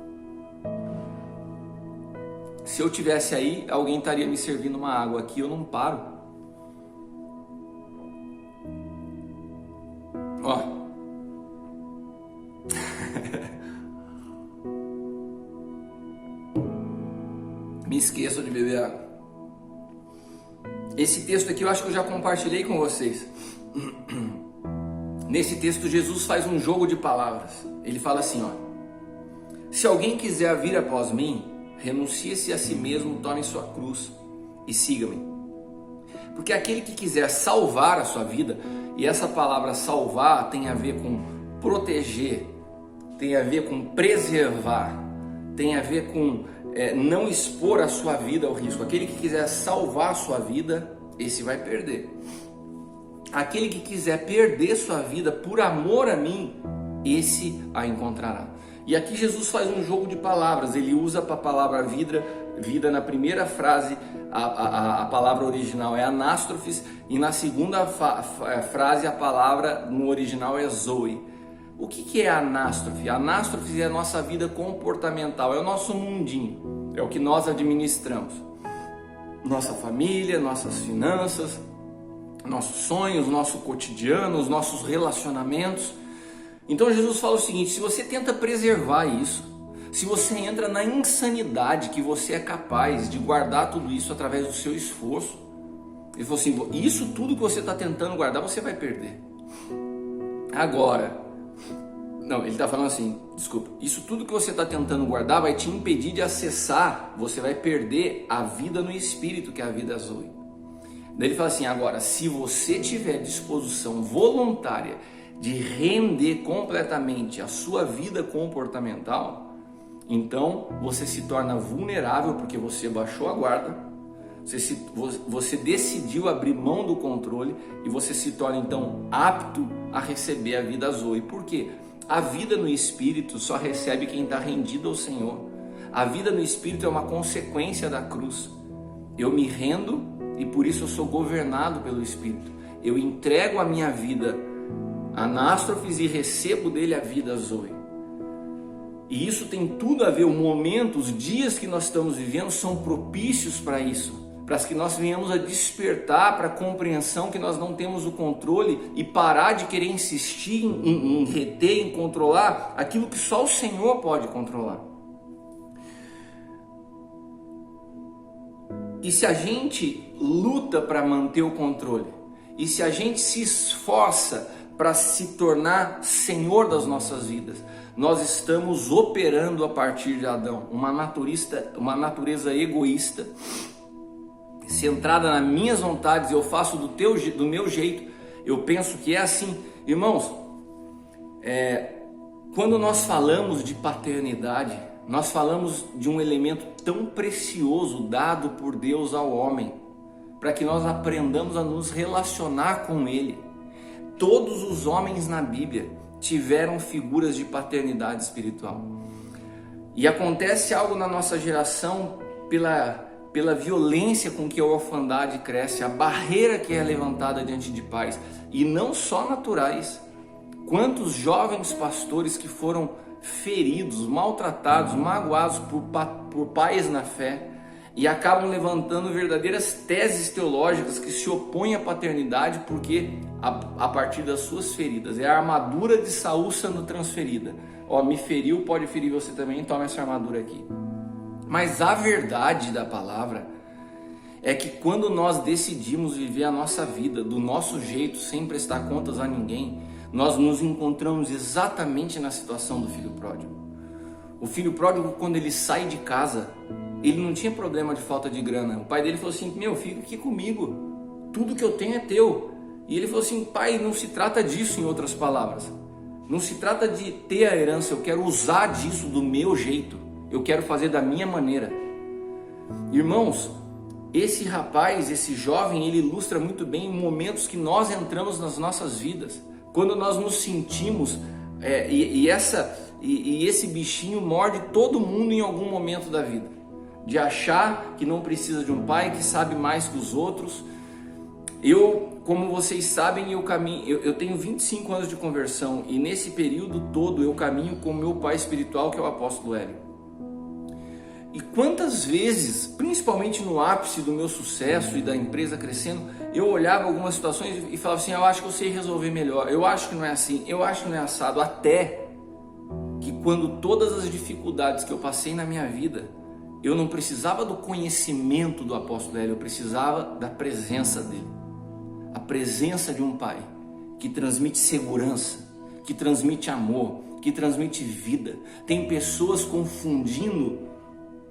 Se eu tivesse aí, alguém estaria me servindo uma água. Aqui eu não paro. Ó. Me esqueço de beber água. Esse texto aqui eu acho que eu já compartilhei com vocês. Nesse texto Jesus faz um jogo de palavras. Ele fala assim, ó: se alguém quiser vir após mim, renuncie-se a si mesmo, tome sua cruz e siga-me. Porque aquele que quiser salvar a sua vida, e essa palavra salvar tem a ver com proteger, tem a ver com preservar, tem a ver com não expor a sua vida ao risco. Aquele que quiser salvar a sua vida, esse vai perder. Aquele que quiser perder sua vida por amor a mim, esse a encontrará. E aqui Jesus faz um jogo de palavras. Ele usa para a palavra vida na primeira frase, a palavra original é anástrofes, e na segunda frase a palavra no original é zoe. O que é anástrofe? Anástrofes é a nossa vida comportamental, é o nosso mundinho, é o que nós administramos. Nossa família, nossas finanças, nossos sonhos, nosso cotidiano, os nossos relacionamentos. Então Jesus fala o seguinte: se você tenta preservar isso, se você entra na insanidade que você é capaz de guardar tudo isso através do seu esforço, ele falou assim: isso tudo que você está tentando guardar, você vai perder. Agora, não, ele está falando assim, desculpa, isso tudo que você está tentando guardar vai te impedir de acessar, você vai perder a vida no Espírito, que é a vida zoe. Daí ele fala assim: agora, se você tiver disposição voluntária de render completamente a sua vida comportamental, então você se torna vulnerável, porque você baixou a guarda, você decidiu abrir mão do controle, e você se torna então apto a receber a vida zoe. Por quê? A vida no Espírito só recebe quem está rendido ao Senhor. A vida no Espírito é uma consequência da cruz. Eu me rendo e por isso eu sou governado pelo Espírito. Eu entrego a minha vida anástrofes e recebo dele a vida zoe. E isso tem tudo a ver, o momento, os dias que nós estamos vivendo são propícios para isso, para que nós venhamos a despertar para a compreensão que nós não temos o controle e parar de querer insistir em reter, em controlar aquilo que só o Senhor pode controlar. E se a gente luta para manter o controle, e se a gente se esforça para se tornar Senhor das nossas vidas, nós estamos operando a partir de Adão, uma natureza egoísta, centrada nas minhas vontades. Eu faço do meu jeito, eu penso que é assim. Irmãos, quando nós falamos de paternidade, nós falamos de um elemento tão precioso dado por Deus ao homem, para que nós aprendamos a nos relacionar com Ele. Todos os homens na Bíblia tiveram figuras de paternidade espiritual. E acontece algo na nossa geração pela violência com que a orfandade cresce, a barreira que é levantada diante de pais, e não só naturais. Quantos jovens pastores que foram feridos, maltratados, magoados por pais na fé, e acabam levantando verdadeiras teses teológicas que se opõem à paternidade, porque a partir das suas feridas, é a armadura de Saul sendo transferida. Ó, me feriu, pode ferir você também, toma essa armadura aqui. Mas a verdade da palavra é que quando nós decidimos viver a nossa vida do nosso jeito, sem prestar contas a ninguém, nós nos encontramos exatamente na situação do filho pródigo. O filho pródigo, quando ele sai de casa, ele não tinha problema de falta de grana. O pai dele falou assim: meu, fica aqui comigo, tudo que eu tenho é teu. E ele falou assim: pai, não se trata disso, em outras palavras. Não se trata de ter a herança, eu quero usar disso do meu jeito. Eu quero fazer da minha maneira. Irmãos, esse rapaz, esse jovem, ele ilustra muito bem momentos que nós entramos nas nossas vidas. Quando nós nos sentimos, esse bichinho morde todo mundo em algum momento da vida. De achar que não precisa de um pai, que sabe mais que os outros. Como vocês sabem, eu tenho 25 anos de conversão, e nesse período todo eu caminho com o meu pai espiritual, que é o apóstolo Hélio. E quantas vezes, principalmente no ápice do meu sucesso e da empresa crescendo, eu olhava algumas situações e falava assim: eu acho que eu sei resolver melhor, eu acho que não é assim, eu acho que não é assado. Até que quando todas as dificuldades que eu passei na minha vida, eu não precisava do conhecimento do apóstolo Hélio, eu precisava da presença dele. A presença de um pai que transmite segurança, que transmite amor, que transmite vida. Tem pessoas confundindo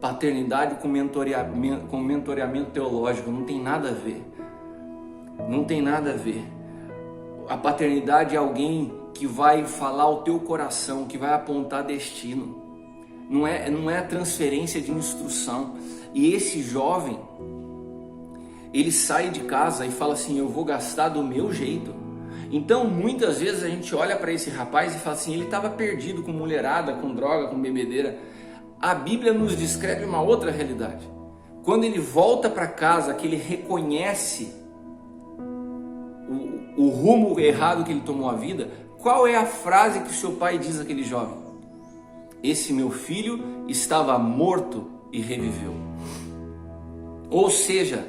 paternidade com mentoreamento teológico. Não tem nada a ver. Não tem nada a ver. A paternidade é alguém que vai falar ao teu coração, que vai apontar destino. Não é transferência de instrução. E esse jovem, ele sai de casa e fala assim: eu vou gastar do meu jeito. Então muitas vezes a gente olha para esse rapaz e fala assim: ele estava perdido com mulherada, com droga, com bebedeira. A Bíblia nos descreve uma outra realidade. Quando ele volta para casa, que ele reconhece o rumo errado que ele tomou a vida, qual é a frase que seu pai diz àquele jovem? Esse meu filho estava morto e reviveu. Ou seja,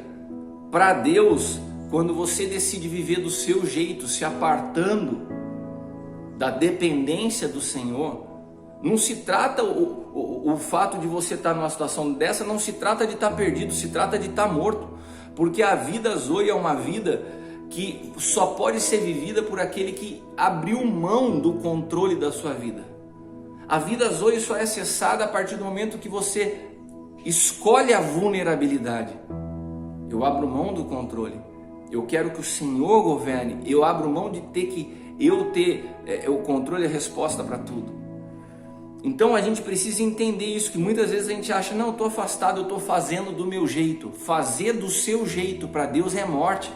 para Deus, quando você decide viver do seu jeito, se apartando da dependência do Senhor, não se trata, o fato de você estar numa situação dessa, não se trata de estar perdido, se trata de estar morto. Porque a vida Zoe é uma vida que só pode ser vivida por aquele que abriu mão do controle da sua vida. A vida Zoe só é acessada a partir do momento que você escolhe a vulnerabilidade. Eu abro mão do controle. Eu quero que o Senhor governe. Eu abro mão de ter o controle e a resposta para tudo. Então a gente precisa entender isso, que muitas vezes a gente acha: não, eu estou afastado, eu estou fazendo do meu jeito. Fazer do seu jeito para Deus é morte.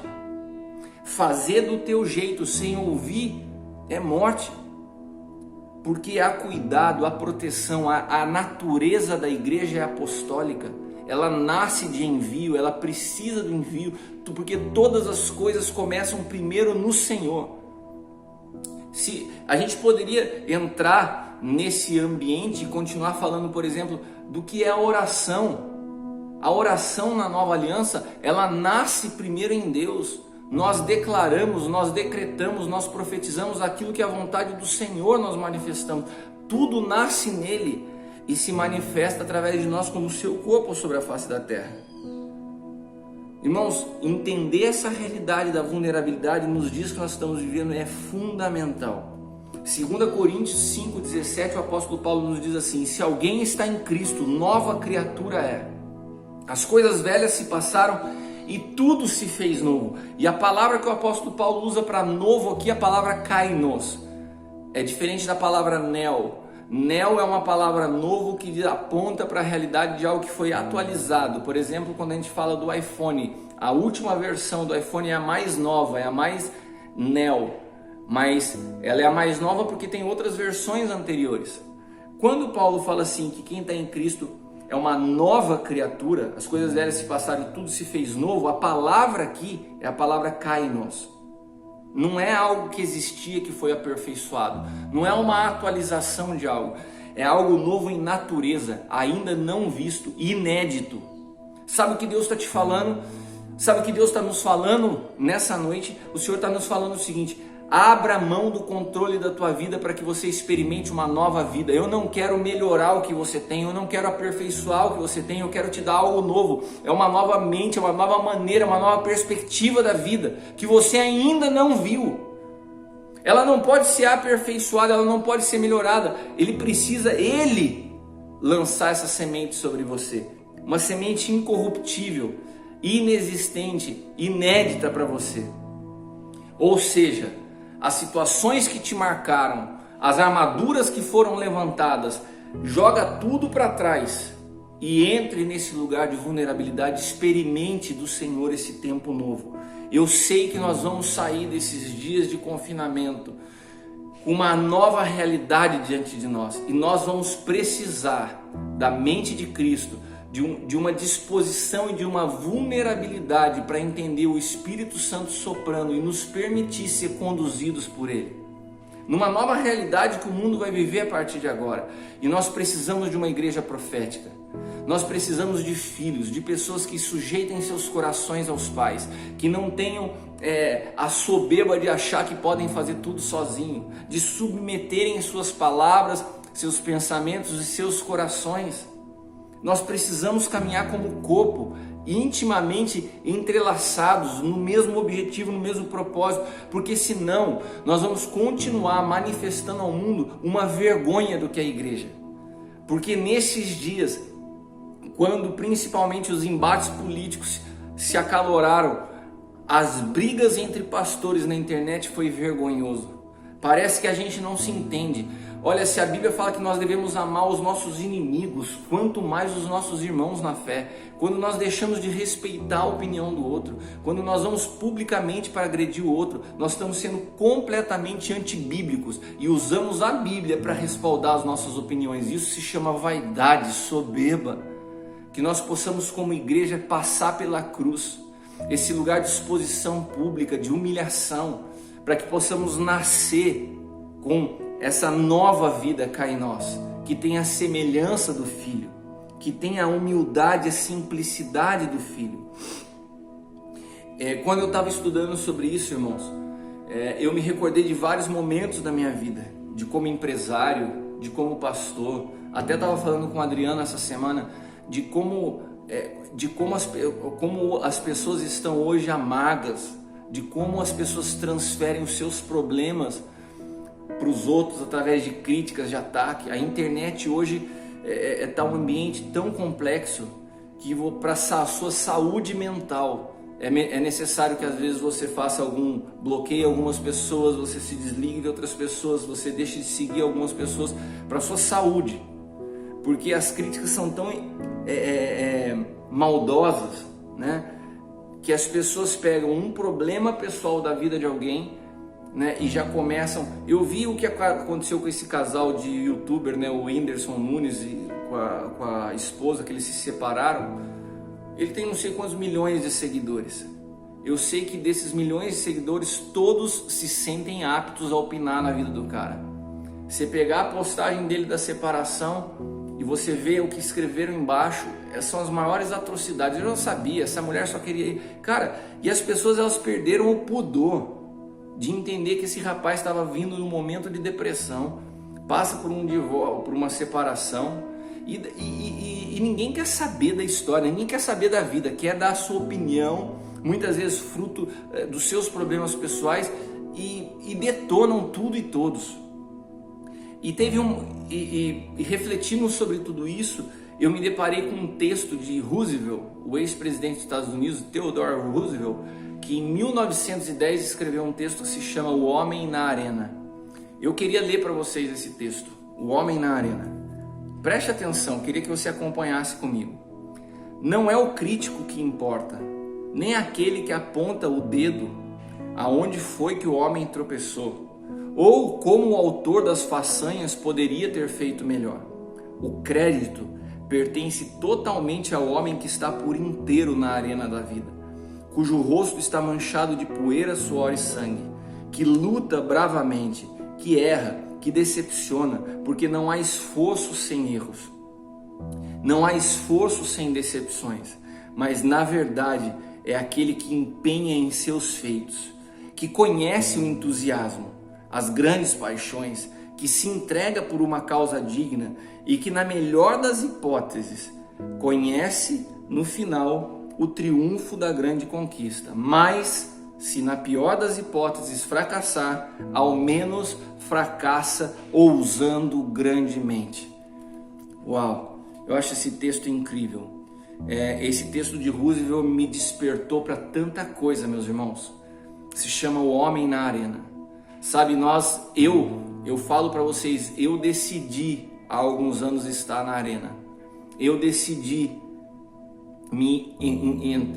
Fazer do teu jeito sem ouvir é morte. Porque há cuidado, há proteção, a natureza da igreja é apostólica. Ela nasce de envio, ela precisa do envio, porque todas as coisas começam primeiro no Senhor. Se a gente poderia entrar nesse ambiente e continuar falando, por exemplo, do que é a oração. A oração na nova aliança, ela nasce primeiro em Deus. Nós declaramos, nós decretamos, nós profetizamos aquilo que é a vontade do Senhor, nós manifestamos. Tudo nasce nele e se manifesta através de nós como o seu corpo sobre a face da terra. Irmãos, entender essa realidade da vulnerabilidade nos dias que nós estamos vivendo é fundamental. 2 Coríntios 5,17, o apóstolo Paulo nos diz assim: se alguém está em Cristo, nova criatura é. As coisas velhas se passaram e tudo se fez novo. E a palavra que o apóstolo Paulo usa para novo aqui é a palavra kainos. É diferente da palavra neo. Neo é uma palavra novo que aponta para a realidade de algo que foi atualizado. Por exemplo, quando a gente fala do iPhone, a última versão do iPhone é a mais nova, é a mais neo. Mas ela é a mais nova porque tem outras versões anteriores. Quando Paulo fala assim que quem está em Cristo é uma nova criatura, as coisas velhas se passaram e tudo se fez novo, a palavra aqui é a palavra kainos. Não é algo que existia que foi aperfeiçoado, não é uma atualização de algo, é algo novo em natureza, ainda não visto, inédito. Sabe o que Deus está te falando? Sabe o que Deus está nos falando nessa noite? O Senhor está nos falando o seguinte: abra mão do controle da tua vida para que você experimente uma nova vida. Eu não quero melhorar o que você tem, eu não quero aperfeiçoar o que você tem, eu quero te dar algo novo. É uma nova mente, é uma nova maneira, uma nova perspectiva da vida que você ainda não viu. Ela não pode ser aperfeiçoada, ela não pode ser melhorada. Ele precisa, lançar essa semente sobre você. Uma semente incorruptível, inexistente, inédita para você. Ou seja, as situações que te marcaram, as armaduras que foram levantadas, joga tudo para trás e entre nesse lugar de vulnerabilidade, experimente do Senhor esse tempo novo. Eu sei que nós vamos sair desses dias de confinamento com uma nova realidade diante de nós e nós vamos precisar da mente de Cristo, de uma disposição e de uma vulnerabilidade para entender o Espírito Santo soprando e nos permitir ser conduzidos por Ele. Numa nova realidade que o mundo vai viver a partir de agora. E nós precisamos de uma igreja profética. Nós precisamos de filhos, de pessoas que sujeitem seus corações aos pais, que não tenham a soberba de achar que podem fazer tudo sozinho, de submeterem suas palavras, seus pensamentos e seus corações. Nós precisamos caminhar como corpo, intimamente entrelaçados no mesmo objetivo, no mesmo propósito, porque senão nós vamos continuar manifestando ao mundo uma vergonha do que é a igreja. Porque nesses dias, quando principalmente os embates políticos se acaloraram, as brigas entre pastores na internet foi vergonhoso. Parece que a gente não se entende. Olha, se a Bíblia fala que nós devemos amar os nossos inimigos, quanto mais os nossos irmãos na fé. Quando nós deixamos de respeitar a opinião do outro, quando nós vamos publicamente para agredir o outro, nós estamos sendo completamente antibíblicos e usamos a Bíblia para respaldar as nossas opiniões. Isso se chama vaidade, soberba. Que nós possamos como igreja passar pela cruz, esse lugar de exposição pública, de humilhação, para que possamos nascer com essa nova vida cá em nós, que tem a semelhança do Filho, que tem a humildade, a simplicidade do Filho. Quando eu estava estudando sobre isso, irmãos, eu me recordei de vários momentos da minha vida, de como empresário, de como pastor. Até estava falando com a Adriana essa semana de como as pessoas estão hoje amargas, de como as pessoas transferem os seus problemas para os outros através de críticas, de ataque. A internet hoje está um ambiente tão complexo que para a sua saúde mental é necessário que às vezes você faça bloqueie algumas pessoas, você se desligue de outras pessoas, você deixe de seguir algumas pessoas para a sua saúde, porque as críticas são tão maldosas, né? Que as pessoas pegam um problema pessoal da vida de alguém, né, e já começam. Eu vi o que aconteceu com esse casal de youtuber, né, o Whindersson Nunes com a esposa, que eles se separaram. Ele tem não sei quantos milhões de seguidores. Eu sei que desses milhões de seguidores, todos se sentem aptos a opinar na vida do cara. Você pegar a postagem dele da separação e você vê o que escreveram embaixo, são as maiores atrocidades. Eu não sabia, essa mulher só queria ir. Cara, e as pessoas, elas perderam o pudor de entender que esse rapaz estava vindo num momento de depressão, passa por um divórcio, por uma separação, e ninguém quer saber da história, ninguém quer saber da vida, quer dar a sua opinião, muitas vezes fruto dos seus problemas pessoais, e detonam tudo e todos. E refletindo sobre tudo isso, eu me deparei com um texto de Roosevelt, o ex-presidente dos Estados Unidos, Theodore Roosevelt, que em 1910 escreveu um texto que se chama O Homem na Arena. Eu queria ler para vocês esse texto, O Homem na Arena. Preste atenção, queria que você acompanhasse comigo. Não é o crítico que importa, nem aquele que aponta o dedo aonde foi que o homem tropeçou, ou como o autor das façanhas poderia ter feito melhor. O crédito pertence totalmente ao homem que está por inteiro na arena da vida, cujo rosto está manchado de poeira, suor e sangue, que luta bravamente, que erra, que decepciona, porque não há esforço sem erros, não há esforço sem decepções, mas na verdade é aquele que empenha em seus feitos, que conhece o entusiasmo, as grandes paixões, que se entrega por uma causa digna e que, na melhor das hipóteses, conhece no final o triunfo da grande conquista. Mas, se na pior das hipóteses fracassar, ao menos fracassa ousando grandemente. Uau! Eu acho esse texto incrível. Esse texto de Roosevelt me despertou para tanta coisa, meus irmãos. Se chama O Homem na Arena. Sabe, eu falo para vocês, eu decidi há alguns anos estar na arena. Eu decidi me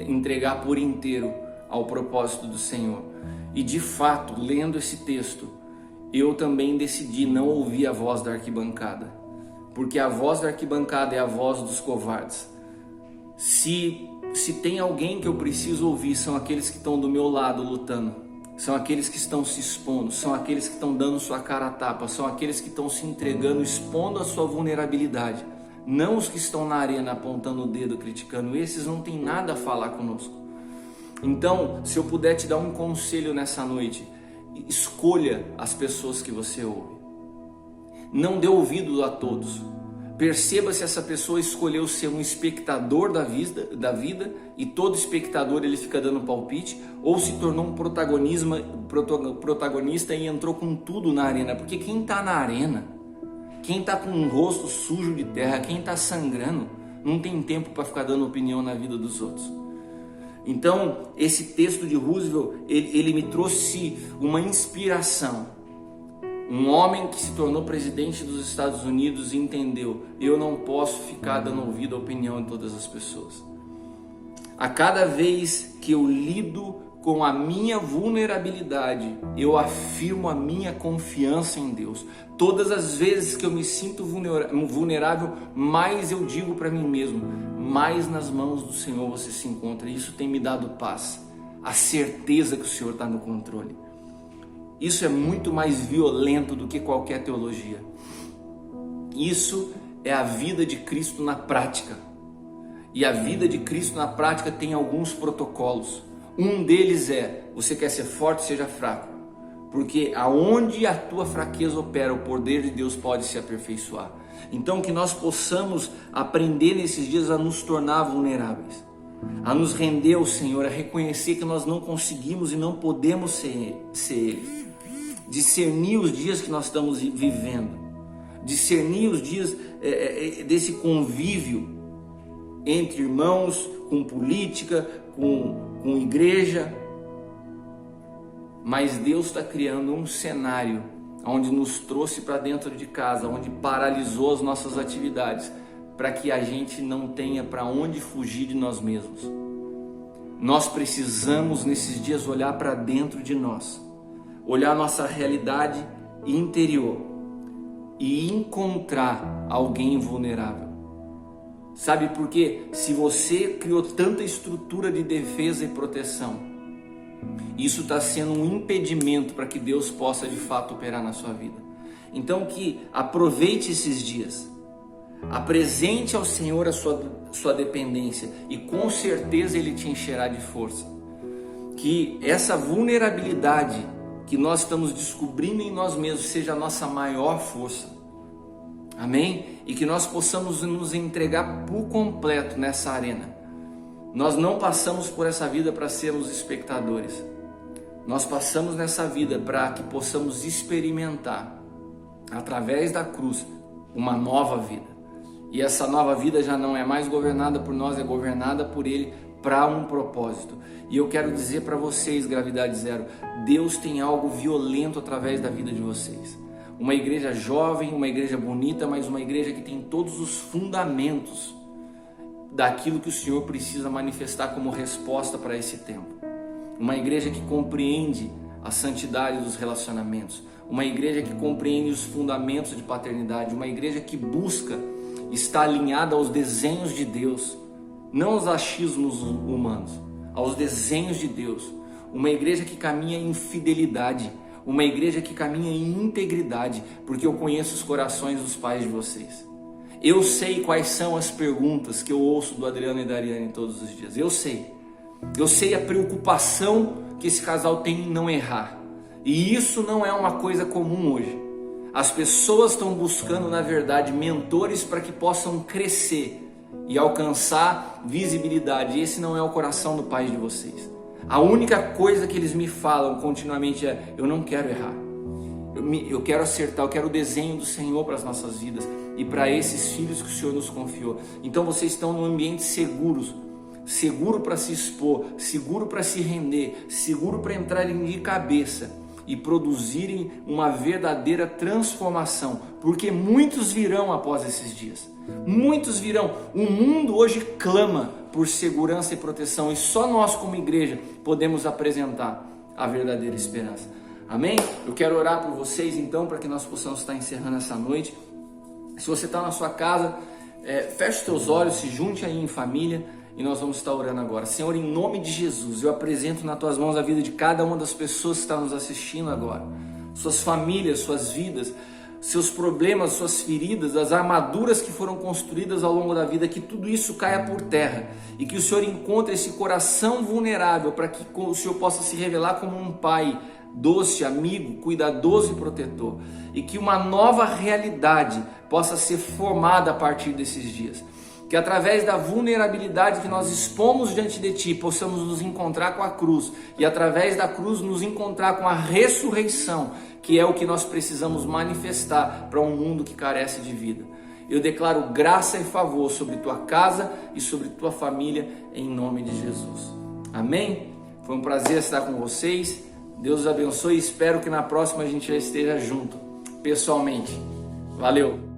entregar por inteiro ao propósito do Senhor. E de fato, lendo esse texto, eu também decidi não ouvir a voz da arquibancada. Porque a voz da arquibancada é a voz dos covardes. Se tem alguém que eu preciso ouvir, são aqueles que estão do meu lado lutando. São aqueles que estão se expondo, são aqueles que estão dando sua cara a tapa, são aqueles que estão se entregando, expondo a sua vulnerabilidade. Não os que estão na arena apontando o dedo, criticando. Esses não tem nada a falar conosco. Então, se eu puder te dar um conselho nessa noite, escolha as pessoas que você ouve. Não dê ouvido a todos. Perceba se essa pessoa escolheu ser um espectador da vida e todo espectador ele fica dando palpite, ou se tornou um protagonista e entrou com tudo na arena. Porque quem está na arena, quem está com o rosto sujo de terra, quem está sangrando, não tem tempo para ficar dando opinião na vida dos outros. Então, esse texto de Roosevelt, ele me trouxe uma inspiração. Um homem que se tornou presidente dos Estados Unidos e entendeu: eu não posso ficar dando ouvido à opinião de todas as pessoas. A cada vez que eu lido com a minha vulnerabilidade, eu afirmo a minha confiança em Deus. Todas as vezes que eu me sinto vulnerável, mais eu digo para mim mesmo: mais nas mãos do Senhor você se encontra. Isso tem me dado paz, a certeza que o Senhor está no controle. Isso é muito mais violento do que qualquer teologia. Isso é a vida de Cristo na prática. E a vida de Cristo na prática tem alguns protocolos. Um deles é: você quer ser forte, seja fraco. Porque aonde a tua fraqueza opera, o poder de Deus pode se aperfeiçoar. Então que nós possamos aprender nesses dias a nos tornar vulneráveis, a nos render ao Senhor, a reconhecer que nós não conseguimos e não podemos ser Ele. Discernir os dias que nós estamos vivendo, discernir os dias desse convívio entre irmãos, com política, com igreja. Mas Deus está criando um cenário onde nos trouxe para dentro de casa, onde paralisou as nossas atividades, para que a gente não tenha para onde fugir de nós mesmos. Nós precisamos nesses dias olhar para dentro de nós, olhar nossa realidade interior e encontrar alguém vulnerável. Sabe por quê? Se você criou tanta estrutura de defesa e proteção, isso está sendo um impedimento para que Deus possa de fato operar na sua vida. Então que aproveite esses dias, apresente ao Senhor a sua dependência e com certeza Ele te encherá de força. Que essa vulnerabilidade que nós estamos descobrindo em nós mesmos seja a nossa maior força. Amém? E que nós possamos nos entregar por completo nessa arena. Nós não passamos por essa vida para sermos espectadores. Nós passamos nessa vida para que possamos experimentar, através da cruz, uma nova vida. E essa nova vida já não é mais governada por nós, é governada por Ele para um propósito. E eu quero dizer para vocês, Gravidade Zero, Deus tem algo violento através da vida de vocês. Uma igreja jovem, uma igreja bonita, mas uma igreja que tem todos os fundamentos daquilo que o Senhor precisa manifestar como resposta para esse tempo. Uma igreja que compreende a santidade dos relacionamentos. Uma igreja que compreende os fundamentos de paternidade. Uma igreja que busca está alinhada aos desenhos de Deus, não aos achismos humanos, aos desenhos de Deus. Uma igreja que caminha em fidelidade, uma igreja que caminha em integridade, porque eu conheço os corações dos pais de vocês. Eu sei quais são as perguntas que eu ouço do Adriano e da Ariane todos os dias. Eu sei a preocupação que esse casal tem em não errar. E isso não é uma coisa comum hoje. As pessoas estão buscando, na verdade, mentores para que possam crescer e alcançar visibilidade. E esse não é o coração do pai de vocês. A única coisa que eles me falam continuamente é: eu não quero errar. Eu quero acertar, eu quero o desenho do Senhor para as nossas vidas e para esses filhos que o Senhor nos confiou. Então vocês estão num ambiente seguro para se expor, seguro para se render, seguro para entrarem de cabeça e produzirem uma verdadeira transformação, porque muitos virão após esses dias. Muitos virão. O mundo hoje clama por segurança e proteção, e só nós como igreja podemos apresentar a verdadeira esperança. Amém? Eu quero orar por vocês então, para que nós possamos estar encerrando essa noite. Se você está na sua casa, feche os teus olhos, se junte aí em família e nós vamos estar orando agora. Senhor, em nome de Jesus, eu apresento nas tuas mãos a vida de cada uma das pessoas que estão nos assistindo agora. Suas famílias, suas vidas, seus problemas, suas feridas, as armaduras que foram construídas ao longo da vida, que tudo isso caia por terra e que o Senhor encontre esse coração vulnerável para que o Senhor possa se revelar como um pai doce, amigo, cuidadoso e protetor, e que uma nova realidade possa ser formada a partir desses dias. Que através da vulnerabilidade que nós expomos diante de Ti, possamos nos encontrar com a cruz, e através da cruz nos encontrar com a ressurreição, que é o que nós precisamos manifestar para um mundo que carece de vida. Eu declaro graça e favor sobre tua casa e sobre tua família, em nome de Jesus. Amém? Foi um prazer estar com vocês. Deus os abençoe e espero que na próxima a gente já esteja junto, pessoalmente. Valeu!